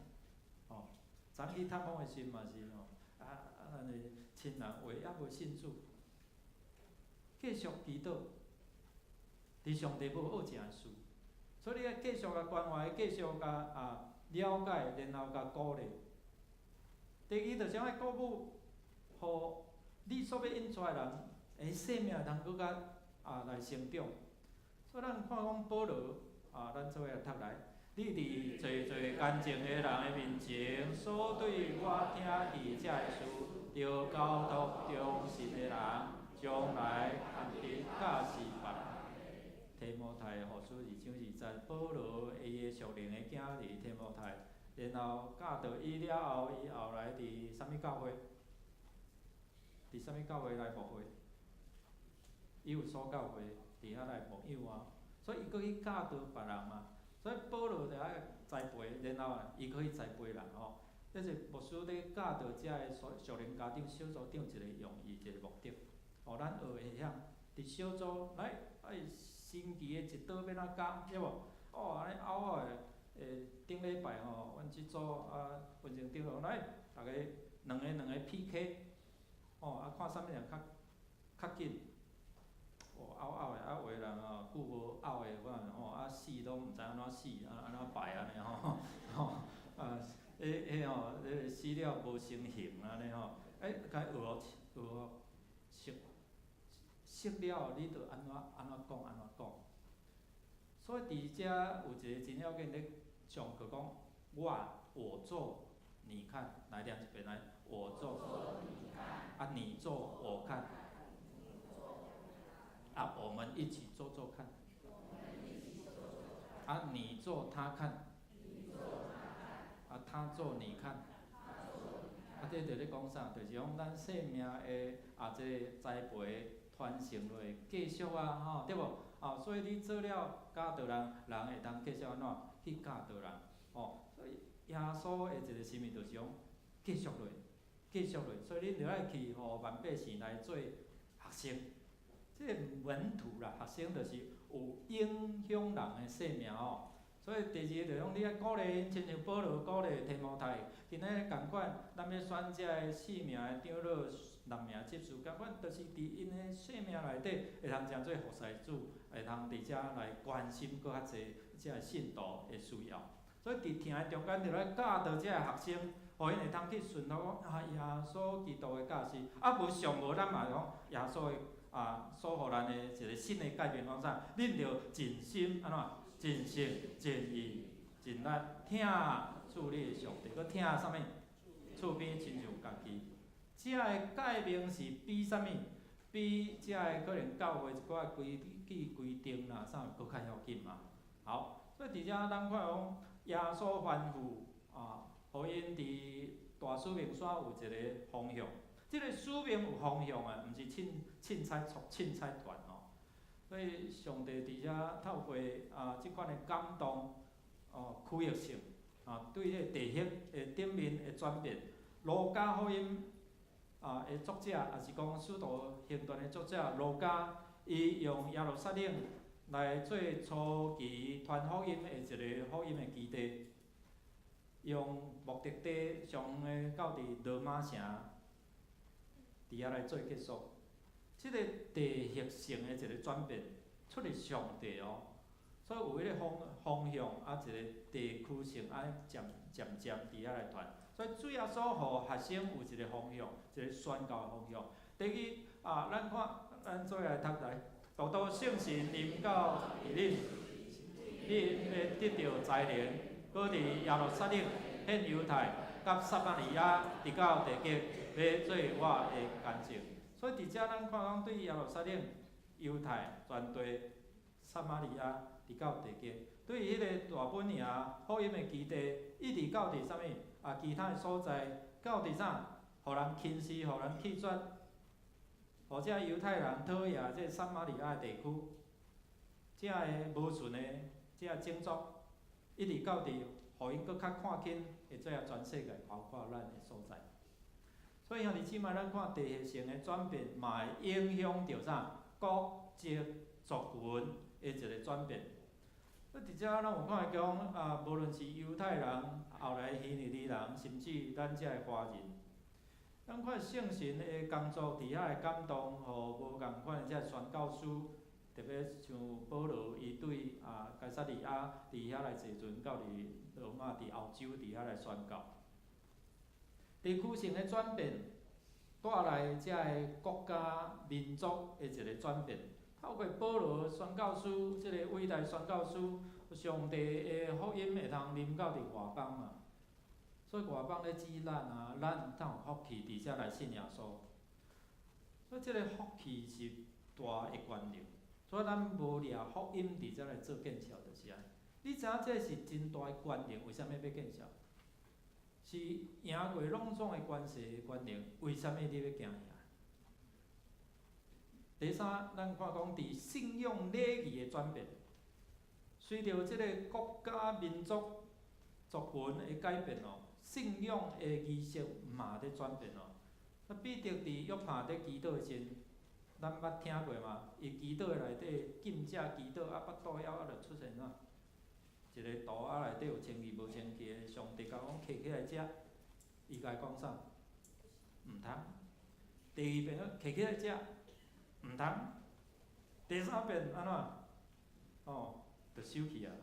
昨去探访的时嘛是咱的亲人话还无信主，继续祈祷，伫上帝要学正事，所以你要继续关怀，继续了解，然后鼓励。第二就是爱鼓舞，互你所要引出的人，诶，生命通搁较来成长。所以咱看讲保罗咱做来读来，你伫侪侪干净的人的面前，所对我听伫遮的事，着交托忠心的人，将来肯定教示别人。提摩太后书2章2节，保罗伊的属灵的囝儿提摩太，然后教导伊了后，伊后来伫啥物教会？伫啥物教会来牧会？伊有所教会伫遐来牧养所以伊搁去教导别人嘛。所以保罗就爱栽培，然后伊可以栽培人这是牧师咧教导遮个属灵家长、小组长一个用意、一个目的，互咱学会晓伫小组来爱成神奇的一道要哪教，对无？哦，安尼拗拗的，顶礼拜吼，阮即组分成顶落来，逐个两个 PK， 哦，看啥物人较紧。哦，拗拗的，有的人哦，久无拗的，我死拢毋知安怎死，安怎败安尼吼，迄吼，死了无成形安尼吼，甲伊熟了，你着安怎讲。所以伫遮有一个真要紧咧上课讲，我做你看，来念一遍来，我做你做我看。我们一起做做看。你做他看。他做你看。这就咧讲啥？就是讲咱生命的这栽培传承落继续吼，对无？所以你做了教导人，人会当继续安怎去教导人？所以耶稣的一个使命就是讲继续落，所以恁着爱去互万百姓来做学生。这个门徒啦，学生就是有影响人的生命哦。所以第二个就讲，你爱鼓励因，亲像保罗鼓励提摩太，今仔共款，咱要选这个4名的长老、6名执事，共款，就是伫因的生命内底，会通真做服侍主，会通伫遮来关心搁较济这个信徒的需要。所以伫听的中间，就来教导这个学生，互因会通去顺服讲耶稣基督的教示。无上无咱嘛讲耶稣的。所互咱的一个新的改变讲啥？恁着尽心安怎？尽心、尽意、尽力听主你的上帝，搁听啥物？厝边亲像家己。这个改变是比啥物？比这个可能教会一寡规矩规定啦，啥搁较要紧嘛。好，所以伫遮咱看讲耶稣吩咐互因伫大使命线有一个方向。即个使命有方向毋是凊彩团哦。所以上帝伫遮透过即款的感动区域性对迄个地域的顶面的转变，路加福音的作者，也是讲使徒行传的作者路加，伊用耶路撒冷来做初期传福音的一个福音的基地，用目的地上的到伫罗马城。伫遐来做结束，即个地域性的一个转变，出于上帝哦，所以有迄个方向一个地区性渐伫遐来传，所以主要所互学生有一个方向，一个宣教的方向。第二咱看，咱做来读来，道道圣神临到恁，你要得到才能，搁伫耶路撒冷、献犹太、甲撒玛利亚，直到地极。要做我的干净，所以伫遮咱看讲对耶路撒冷、犹太、全地、撒玛利亚，直到地极，对于迄个大本营福音的基地，一直到伫啥物其他的所在，到伫啥，互人轻视，互人弃绝，或者犹太人讨厌这撒玛利亚的地区，这个无顺的这个种族，一直到伫，互因搁较看紧，会做全世界，包括咱的所在。所以兄弟姊妹，咱看地域性的转变，嘛会影响着啥？国籍、族群的一个转变。所以伫遮咱有看讲无论是犹太人，后来希利尼人，甚至咱遮的华人，咱看圣神的工作伫遐的感动，互无共款的遮宣教师，特别像保罗，伊对该撒利亚伫遐来坐船，到伫罗马伫欧洲伫遐来宣教。地区性的转变，带来遮个国家、民族的一个转变。透过保罗宣教师，即个伟大宣教师，上帝的福音会通临到伫外邦嘛。所以外邦咧指咱咱才有福气伫遮来信耶稣。所以即个福气是大的权力。所以咱无掠福音伫遮来做见证，就是安。你知影这是真大的权力，为虾米要见证？是赢过拢总的关系的权力，为虾米你要惊赢？第三，咱看讲伫信仰礼仪的转变，随着即个国家、民族、族群的改变信仰的仪式嘛在转变彼得伫约帕在祈祷时，咱捌听过嘛？伊祈祷内底禁食祈祷，巴肚枵就出现啥？一个图内底有清气无清气的，上帝甲讲摕起来食，伊甲伊讲啥？毋通。第二遍摕起来食，毋通。第三遍安怎？就收去啊！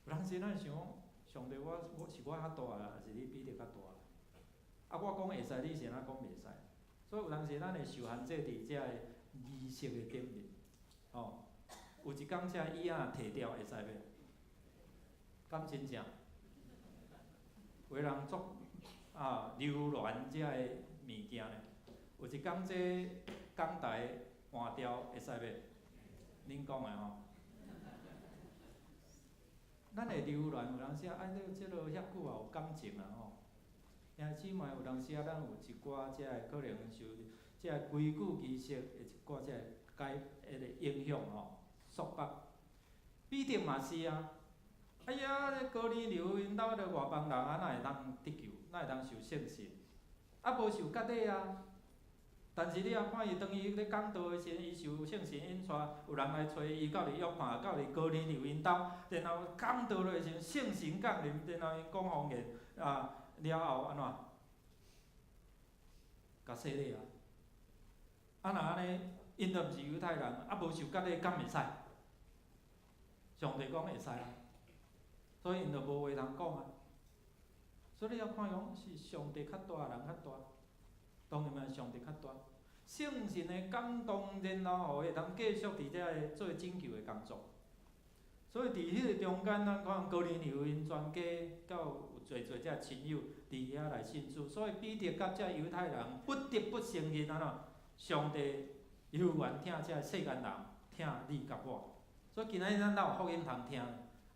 有当时咱想讲，上帝我是我较大啦，还是你比你较大啦？我讲会使，你是安怎讲袂使？所以有当时咱会受限制伫遮个仪式的顶面，有一工遮椅仔摕掉会使袂？敢真正？有人作流传遮个物件呢？有一工这讲台换掉会使袂？恁讲的咱会流传，有当时即落遐久也有感情啊兄姊妹，有当时咱有一寡遮个可能受遮个规矩仪式的一寡遮个影响束缚。必定嘛是啊！哎呀，高年流因兜的外邦人哪会当得救？哪会当受圣神？无受割礼啊！但是你也看伊当伊咧讲道的时阵，伊受圣神引带，有人来找伊，到伫约翰，到伫高年流因兜，然后讲道的时阵，圣神降临，然后因讲方言了后安怎？甲洗礼啊！若安尼，因都毋是犹太人，无受割礼，敢会使？上帝讲会使啊，所以因就无话通讲啊。所以你要看讲是上帝较大，人较大，当然嘛上帝较大。圣神的感动，然后会当继续伫遮个做拯救的工作。所以伫迄个中间，咱看高年流因全家到有侪遮亲友伫遐来信主，所以彼得甲遮犹太人不得不承认上帝有缘听遮世间人听你甲我。所以今仔日咱哪有福音通听？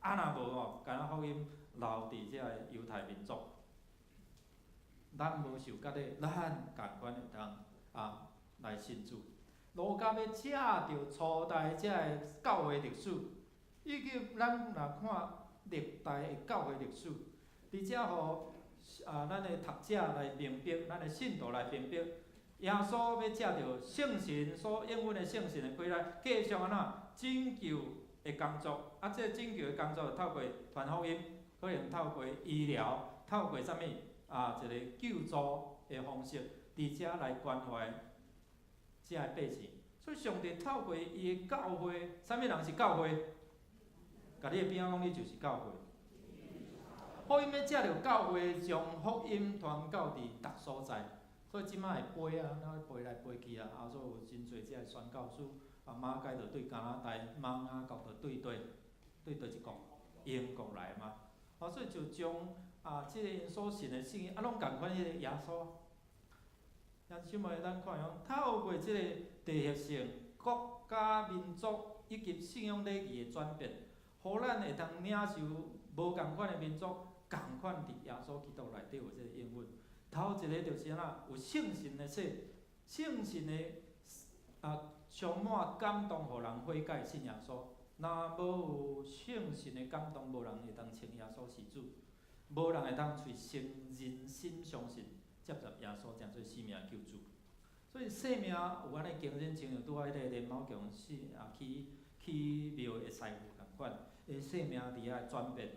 若无敢若福音留伫遮个犹太民族，咱无受割礼，咱共款会当来信主。路加要写着初代遮个教会历史，以及咱若看历代的教会历史，伫遮互咱的读者来明白，咱的信徒来明白，耶稣要借着圣神所应允的圣神的开来，继续安怎拯救的工作。这拯救的工作透过传福音，可能透过医疗，透过啥物一个救助的方式，伫遮来关怀遮个百姓。所以上帝透过伊的教会，啥物人是教会？甲你的边仔讲，你就是教会。福音要借着教会，将福音传到伫逐所在。所以即摆会飞咱飞来飞去所以有真侪遮个宣教师，马街就对加拿大，马雅国就对倒一国？英国来嘛。所以就将即个因所信的信，拢共款迄个耶稣。兄姊妹，咱看样，透过即个地域性、国家、民族以及信仰礼仪的转变，互咱会当领受无共款的民族，共款伫耶稣基督内底有即个应允。头一个就是有圣神的说，圣神的充满感动，互人悔改信耶稣。若无有圣神的感动，无人会当称耶稣是主，无人会当随承认心相信，接受耶稣成做生命救主。所以生命有安尼竞争，亲像拄仔迄个连毛强起庙的师傅共款，伊生命伫遐转变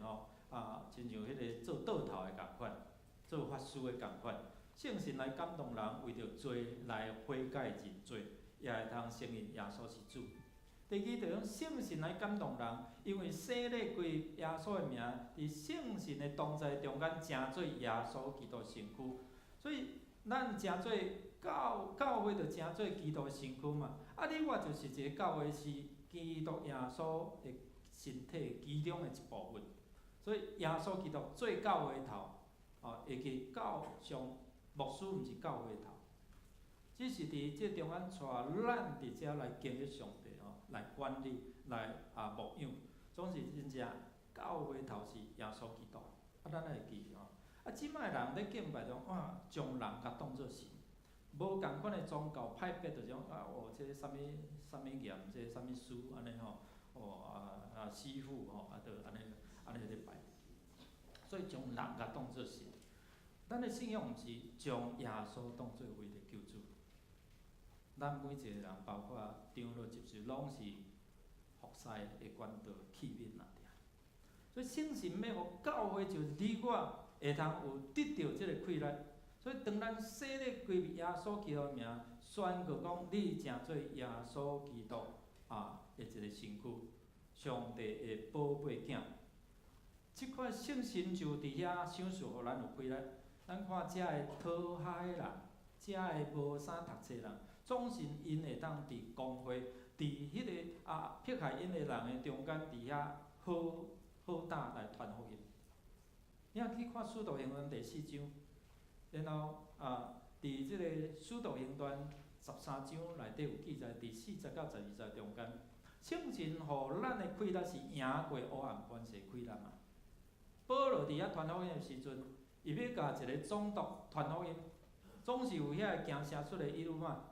亲像迄个做倒头的共款，做法师的共款。圣神来感动人，为着罪来悔改认罪，也会通承认耶稣是主。第二就讲圣神来感动人，因为洗礼归耶稣的名，伫圣神的同在中间，成做耶稣基督身躯。所以咱成做教会，就成做基督的身躯嘛。你我就是一个教会，是基督耶稣的身体其中的一部分。所以耶稣基督做教会头，会记教上牧师毋是教会头，只是伫即中间带咱伫遮来经历上帝来管理，来牧养。总是真正教会头是耶稣基督，咱会记即摆人咧敬拜中，将人甲当作神，无共款的宗教派别，就种这啥物严，这啥物师安尼师傅就安尼咧拜。所以将人甲当作神，咱的信仰毋是将耶稣当作唯一救主。咱每一个人，包括长老接受，拢是服侍的管道器皿啊！所以圣神要互教会，就是你我会通有得到即个快乐。所以当咱洗礼归耶稣基督的名，宣告讲你正做耶稣基督的一个身躯，上帝的宝贝囝。即款圣神就伫遐享受，互咱有快乐。咱看遮个讨海的人，遮个无啥读册人，总是因会当伫公会，伫迄个迫害因的人的中间，伫遐好胆来传福音。你若去看《使徒行传》第4章，然后伫即个《使徒行传》13章内底有记载，第40到12节中间，圣神互咱的快乐是赢过黑暗关系快乐嘛。保罗伫遐传福音的时阵，伊要甲一个总督传福音，总是有遐惊声出的伊鲁嘛，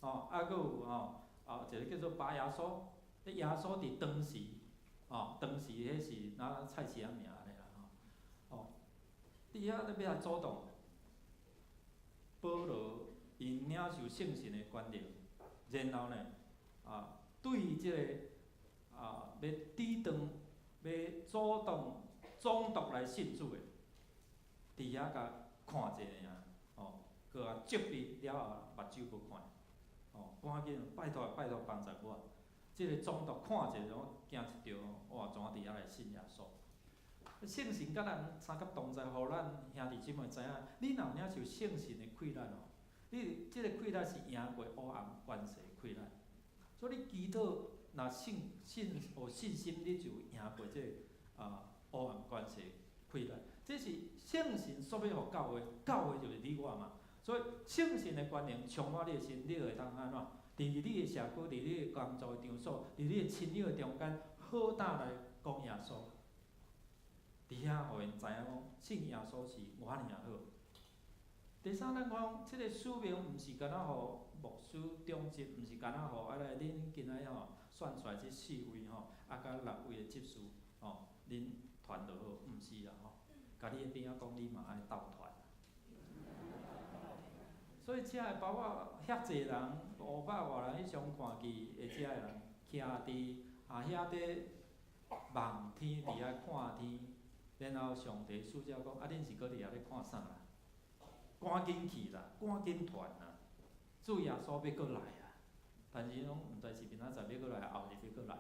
还佫有一个叫做巴耶稣，迄耶稣伫当时，当时迄是哪菜市仔名咧啦，伫遐咧要来主动，保罗因领受圣神的权力，然后呢，对即个要抵挡、要主动总督来信主的，伫遐甲看者尔，佮甲接闭了后，目睭无看，赶紧拜托帮助我。即个总督看者，拢惊一跳，哇！怎伫遐来信耶稣？圣神甲人三甲同在，互咱兄弟姊妹知影，你若有领受圣神的快乐你即个快乐是赢过黑暗关系的快乐。所以你祈祷若有信心，你就赢过即个黑暗关系的快乐。这是圣神所要互教会，教会就是你我嘛。所以圣神的权能充满你的心，你就会当安怎？伫你的社区，伫你的工作场所，伫你的亲友的中间，好胆来讲耶稣。伫遐，互因知影讲，信耶稣是偌尔好。第三，咱讲即个使命，毋是干那互牧师中职，毋是干那互来恁今仔选出来即4位甲6位的执事恁团就好，毋是啦甲你边仔讲，你嘛爱斗团。所以遮个包括遐济人，500外人以上看去的遮个人，徛伫遐底望天，伫遐看天，然后上帝使者讲：恁是搁伫遐咧看啥啦？赶紧去啦，赶紧传啦！主耶稣要搁来啊！但是拢毋知是明仔载要搁来，后日要搁来。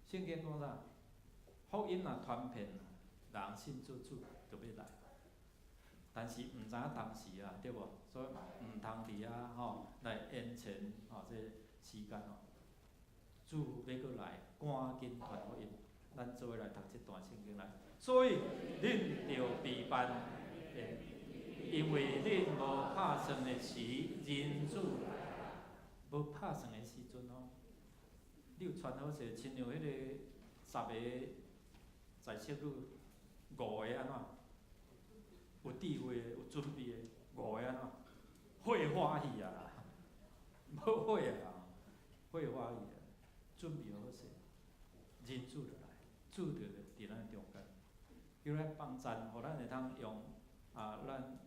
圣经讲啥？福音若传遍啦，人信主就要来。但是毋知影当时啊，对无？所以毋通伫遐来延前这时间主要搁来，赶紧传福音。咱做伙来读这段圣经来。所以恁着备办，因为恁无拍算的时，人子无拍算的时阵你有传好势，亲像迄个10个在册女，5个安怎？有智慧的，有准备的，5个安怎？会欢喜啊！无会啊，会欢喜啊！准备好势，人子就来，主就伫咱中间，叫咱帮赞，互咱会通用咱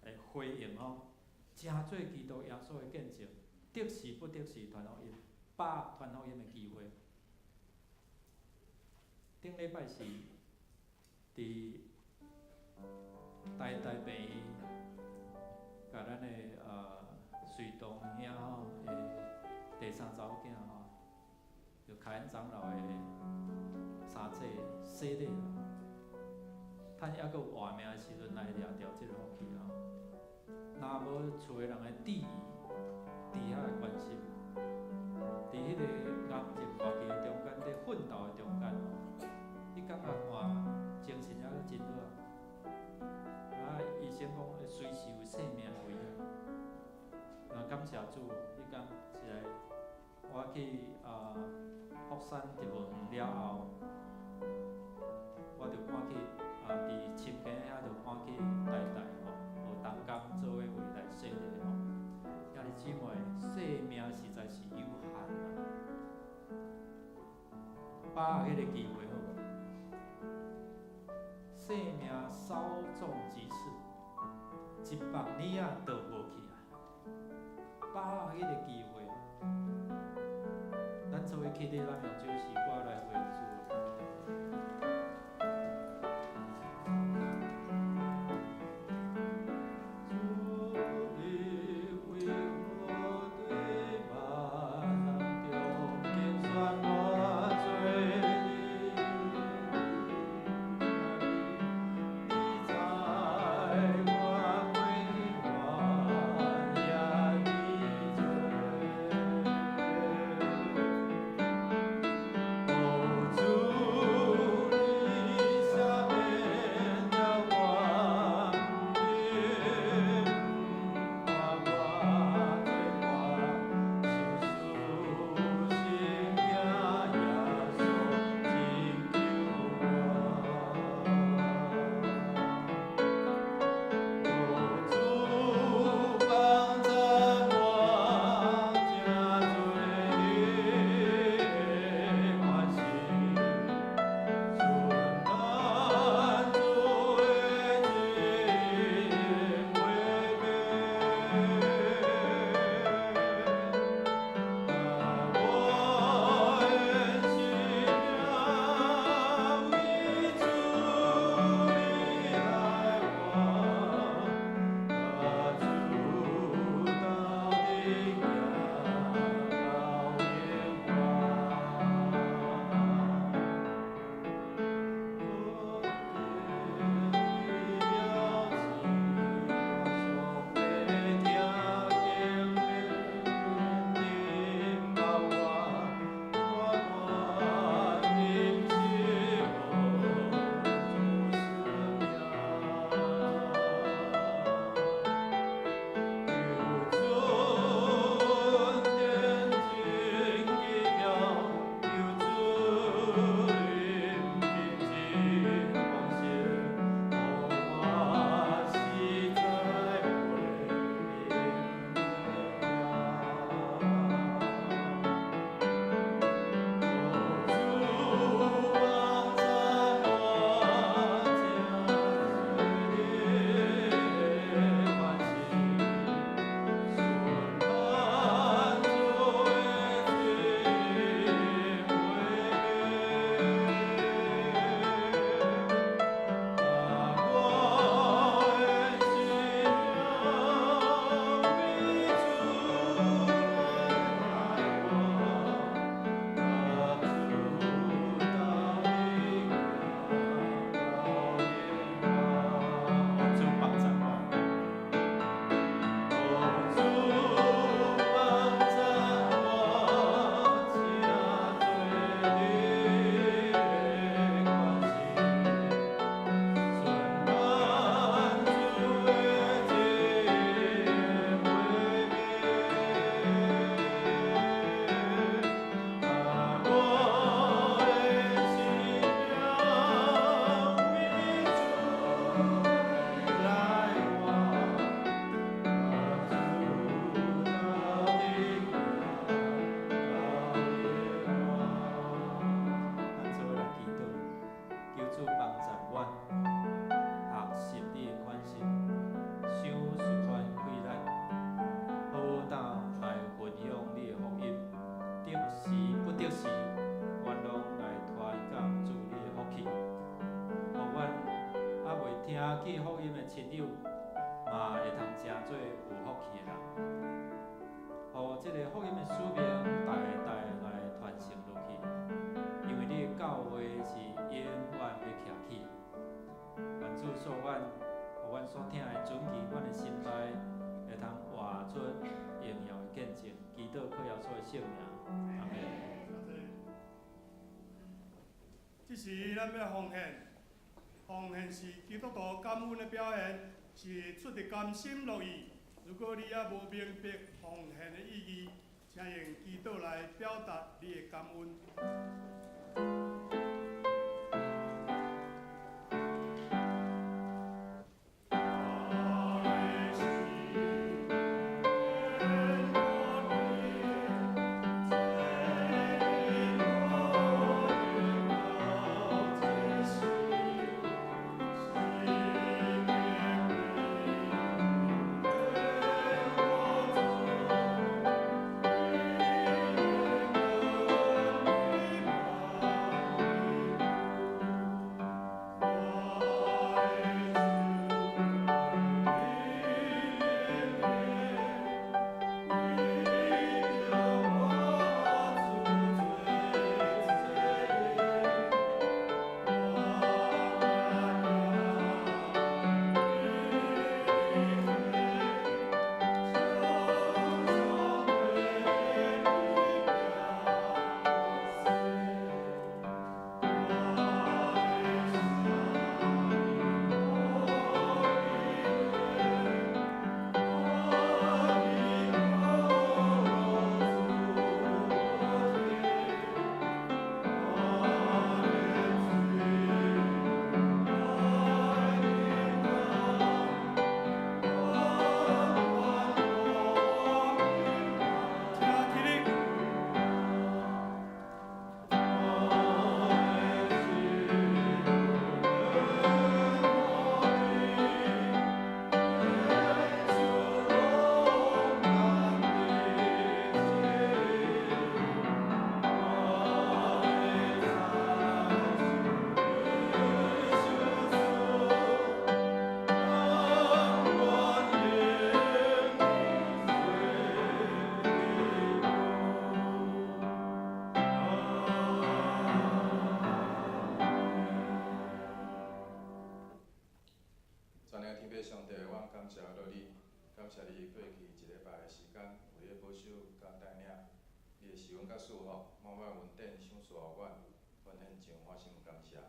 的回应诚做基督耶稣的见证，得时不得时传福音，把传福音的机会。顶礼拜是伫台病院，甲咱的水东兄的第3查某囝就凯恩长老的三姐洗礼趁还佫有活命的时阵来掠着即个福气若无厝的人的质疑，伫遐的关心，伫迄个癌症大期的中间，伫奋斗的中间你感觉看精神还佫真好医生讲会随时有生命危险。感谢主，迄天是来我去福山一门了后，我就赶去伫深坑遐就赶去台大学东工做伙为来洗礼兄弟姊妹，生命实在是有限把握迄个机会生命稍纵即逝，100年啊，倒无去啊！把握迄个机会，咱作为起底，咱用这首诗歌来回应主。去福音的亲友嘛会通真做有福气的人，互即个福音的使命代代来传承落去。因为你的教会是永远要徛起，愿主所愿，互阮所听的准记，阮的心内会通活出荣耀的见证。祈祷靠耶稣的圣名，阿门。这时咱要奉献。奉献是基督徒感恩的表现，是出于甘心乐意。如果你还无明白奉献的意义，请用祈祷来表达你的感恩。上帝，阮感谢落你，感谢你过去一礼拜的时间，为你保守甲带领，你的侍奉甲祝福，满满稳定赏赐互阮，阮献上满心感谢，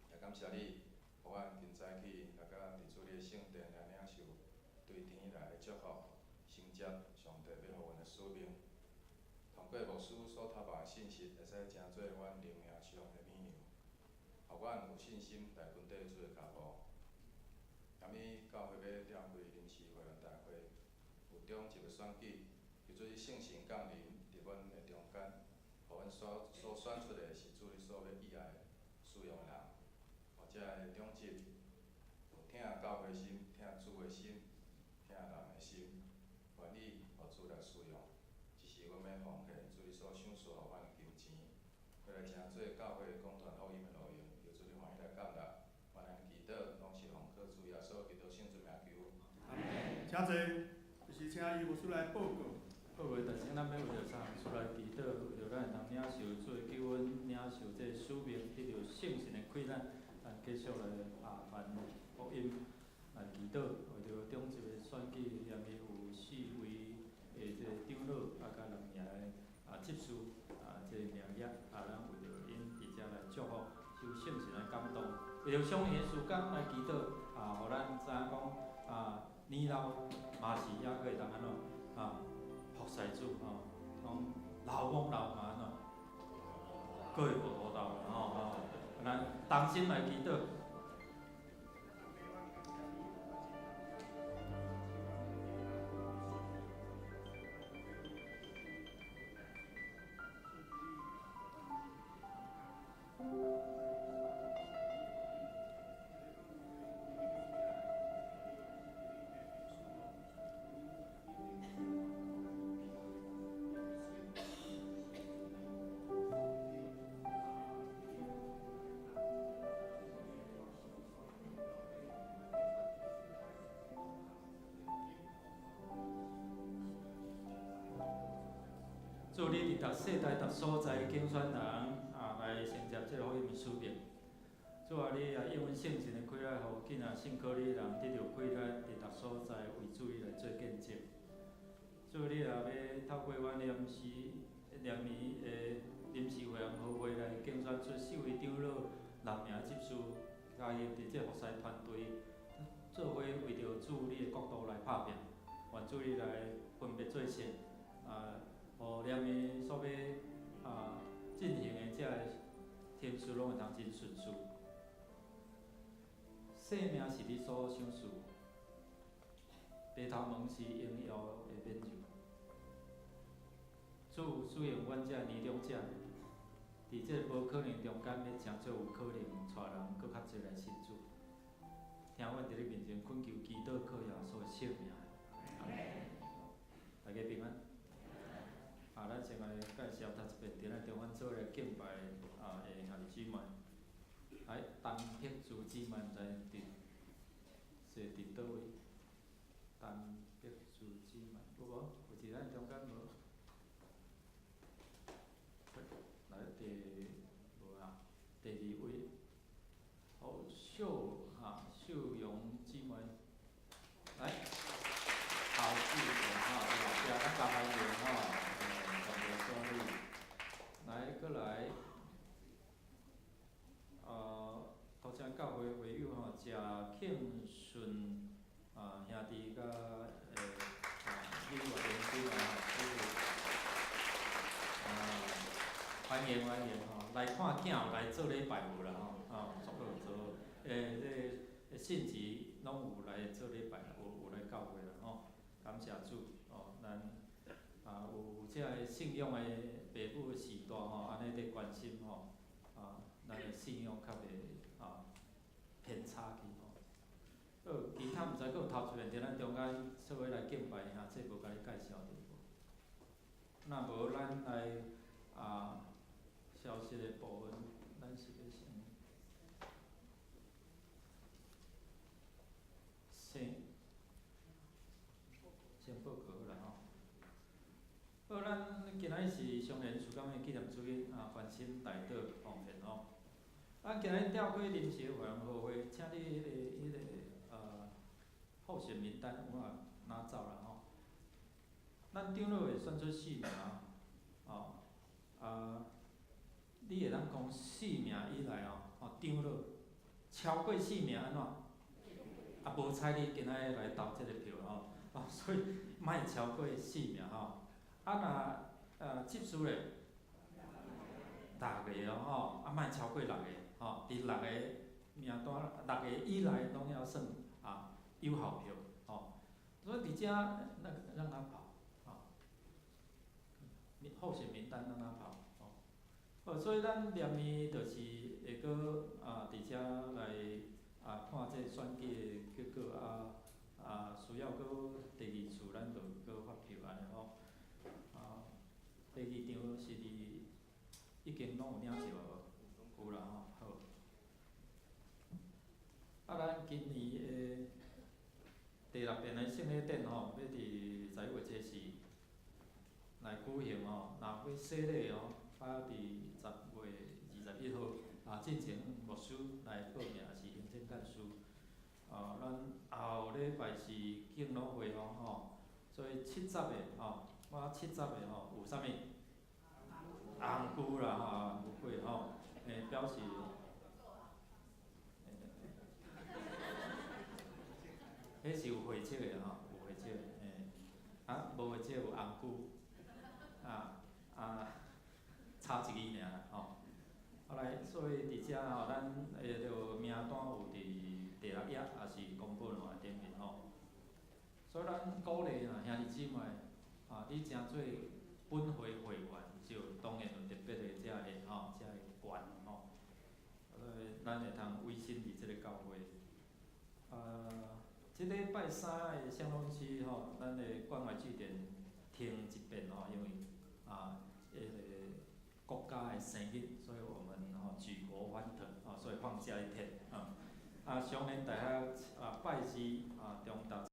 也感谢你，互阮今早起来甲伫主你的圣殿来领受对天来的祝福，承接上帝要互阮的使命。通过牧师所读报的信息，会使成做阮灵命上的勉励，互阮有信心来跟缀主的脚步。今日教会要了开临时会员大会，有中一个选举，求主你圣神降临伫阮的中间，互阮所选出的是主你所要喜爱的使用的人，或者会中集有听教会的心、听主的心、听人的心，愿意互主来使用。只是阮要奉献主你所赏赐互阮的金钱，要来成做教会讲传福音的路用，求主你欢喜来感纳。万人祈祷，拢是奉靠主耶稣基督圣主名求。请坐，就是请伊牧师来报告。各位弟兄，咱要为着啥出来祈祷，为着咱会当领受主的救恩，领受这使命，得到圣神的开展，咱继续来传福音来祈祷，为着中一个选举，念的有4位的这长老，甲2名的执事，这名额，咱为着因伫遮来祝福，受圣神的感动，为着上年的时间来祈祷，互咱知影讲年老嘛是也可会当安怎服侍主讲老公老嘛安怎，各会无道的咱同心来祈祷。祝你伫逐世代、逐所在的竞选人来承接这福音的使命。主啊，你也应阮圣神的开来，互今仔信靠你的人得到开来，伫逐所在为主你来做见证。主，你也要透过阮临时的临时会员和会来竞选出4位长老、6名执事，加入伫这服侍团队，做伙为着主你的国度来拍拼。愿主你来分别做先，互念的所要进行的这个天书，拢会当真顺遂。生命是你所赏赐，白头毛是荣耀的冕旒。主使用阮这年长者，伫这无可能中间，要成做有可能带人搁较侪来信主。听阮伫你面前恳求祈祷，靠耶稣的圣名。大家平安。咱先来介绍读一遍，伫咱中间做来敬拜的兄弟姊妹。来，陈碧珠姊妹毋知伫倒位？陈碧珠姊妹有无？有伫咱中间无？来无啊？第2位，秀荣姊妹，来，后4个后壁咱加排名来，搁来，头前教会会友谢庆顺兄弟甲李华连姊妹欢迎来看囝来做礼拜有啦足好做，这信息拢有来做礼拜，有来教会啦感谢主咱。有这个信仰的爸母的时代安尼咧关心咱的信仰较袂偏差去好，其他毋知佫有头一遍伫咱中间做伙来敬拜这无甲你介绍着无？若无咱来消息的部分，咱是要先报告好啦好，咱今仔日是上元曙光的纪念主日关心大道奉献咱今仔日召开临时会员和会，请你迄个候选名单有哪走啦吼。咱长老会选出4名你会当讲4名以内长老超过4名安怎？无采你今仔日来投这个票所以莫超过4名若执事咧6个莫超过6个伫6个名单6个以内拢要算有效票所以伫遮让他跑候选名单让他跑所以咱念伊就是会搁伫遮来看这选举的结果需要搁第2次咱就搁发票安尼第2场是伫已经拢有领着无？有啦好。咱今年的第6遍的圣礼典要伫11月14日来举行若要洗礼伫10月21号进前牧师来报名是行政干事咱后礼拜是敬老会所以70个我70个有啥物？红菇啦红粿表示。迄是有会籍的有会籍的无会籍有红菇差1字尔来，所以伫遮咱下着名单有伫第6页，也是公布的顶面所以咱鼓励兄弟姊妹你诚做本会会员，就当然有特别的这个权所以咱会通委身伫即个教会即礼拜3的相拢期咱的关怀据点停1遍因为国家的生日，所以我们举国欢腾所以放假1天常年大学拜师中昼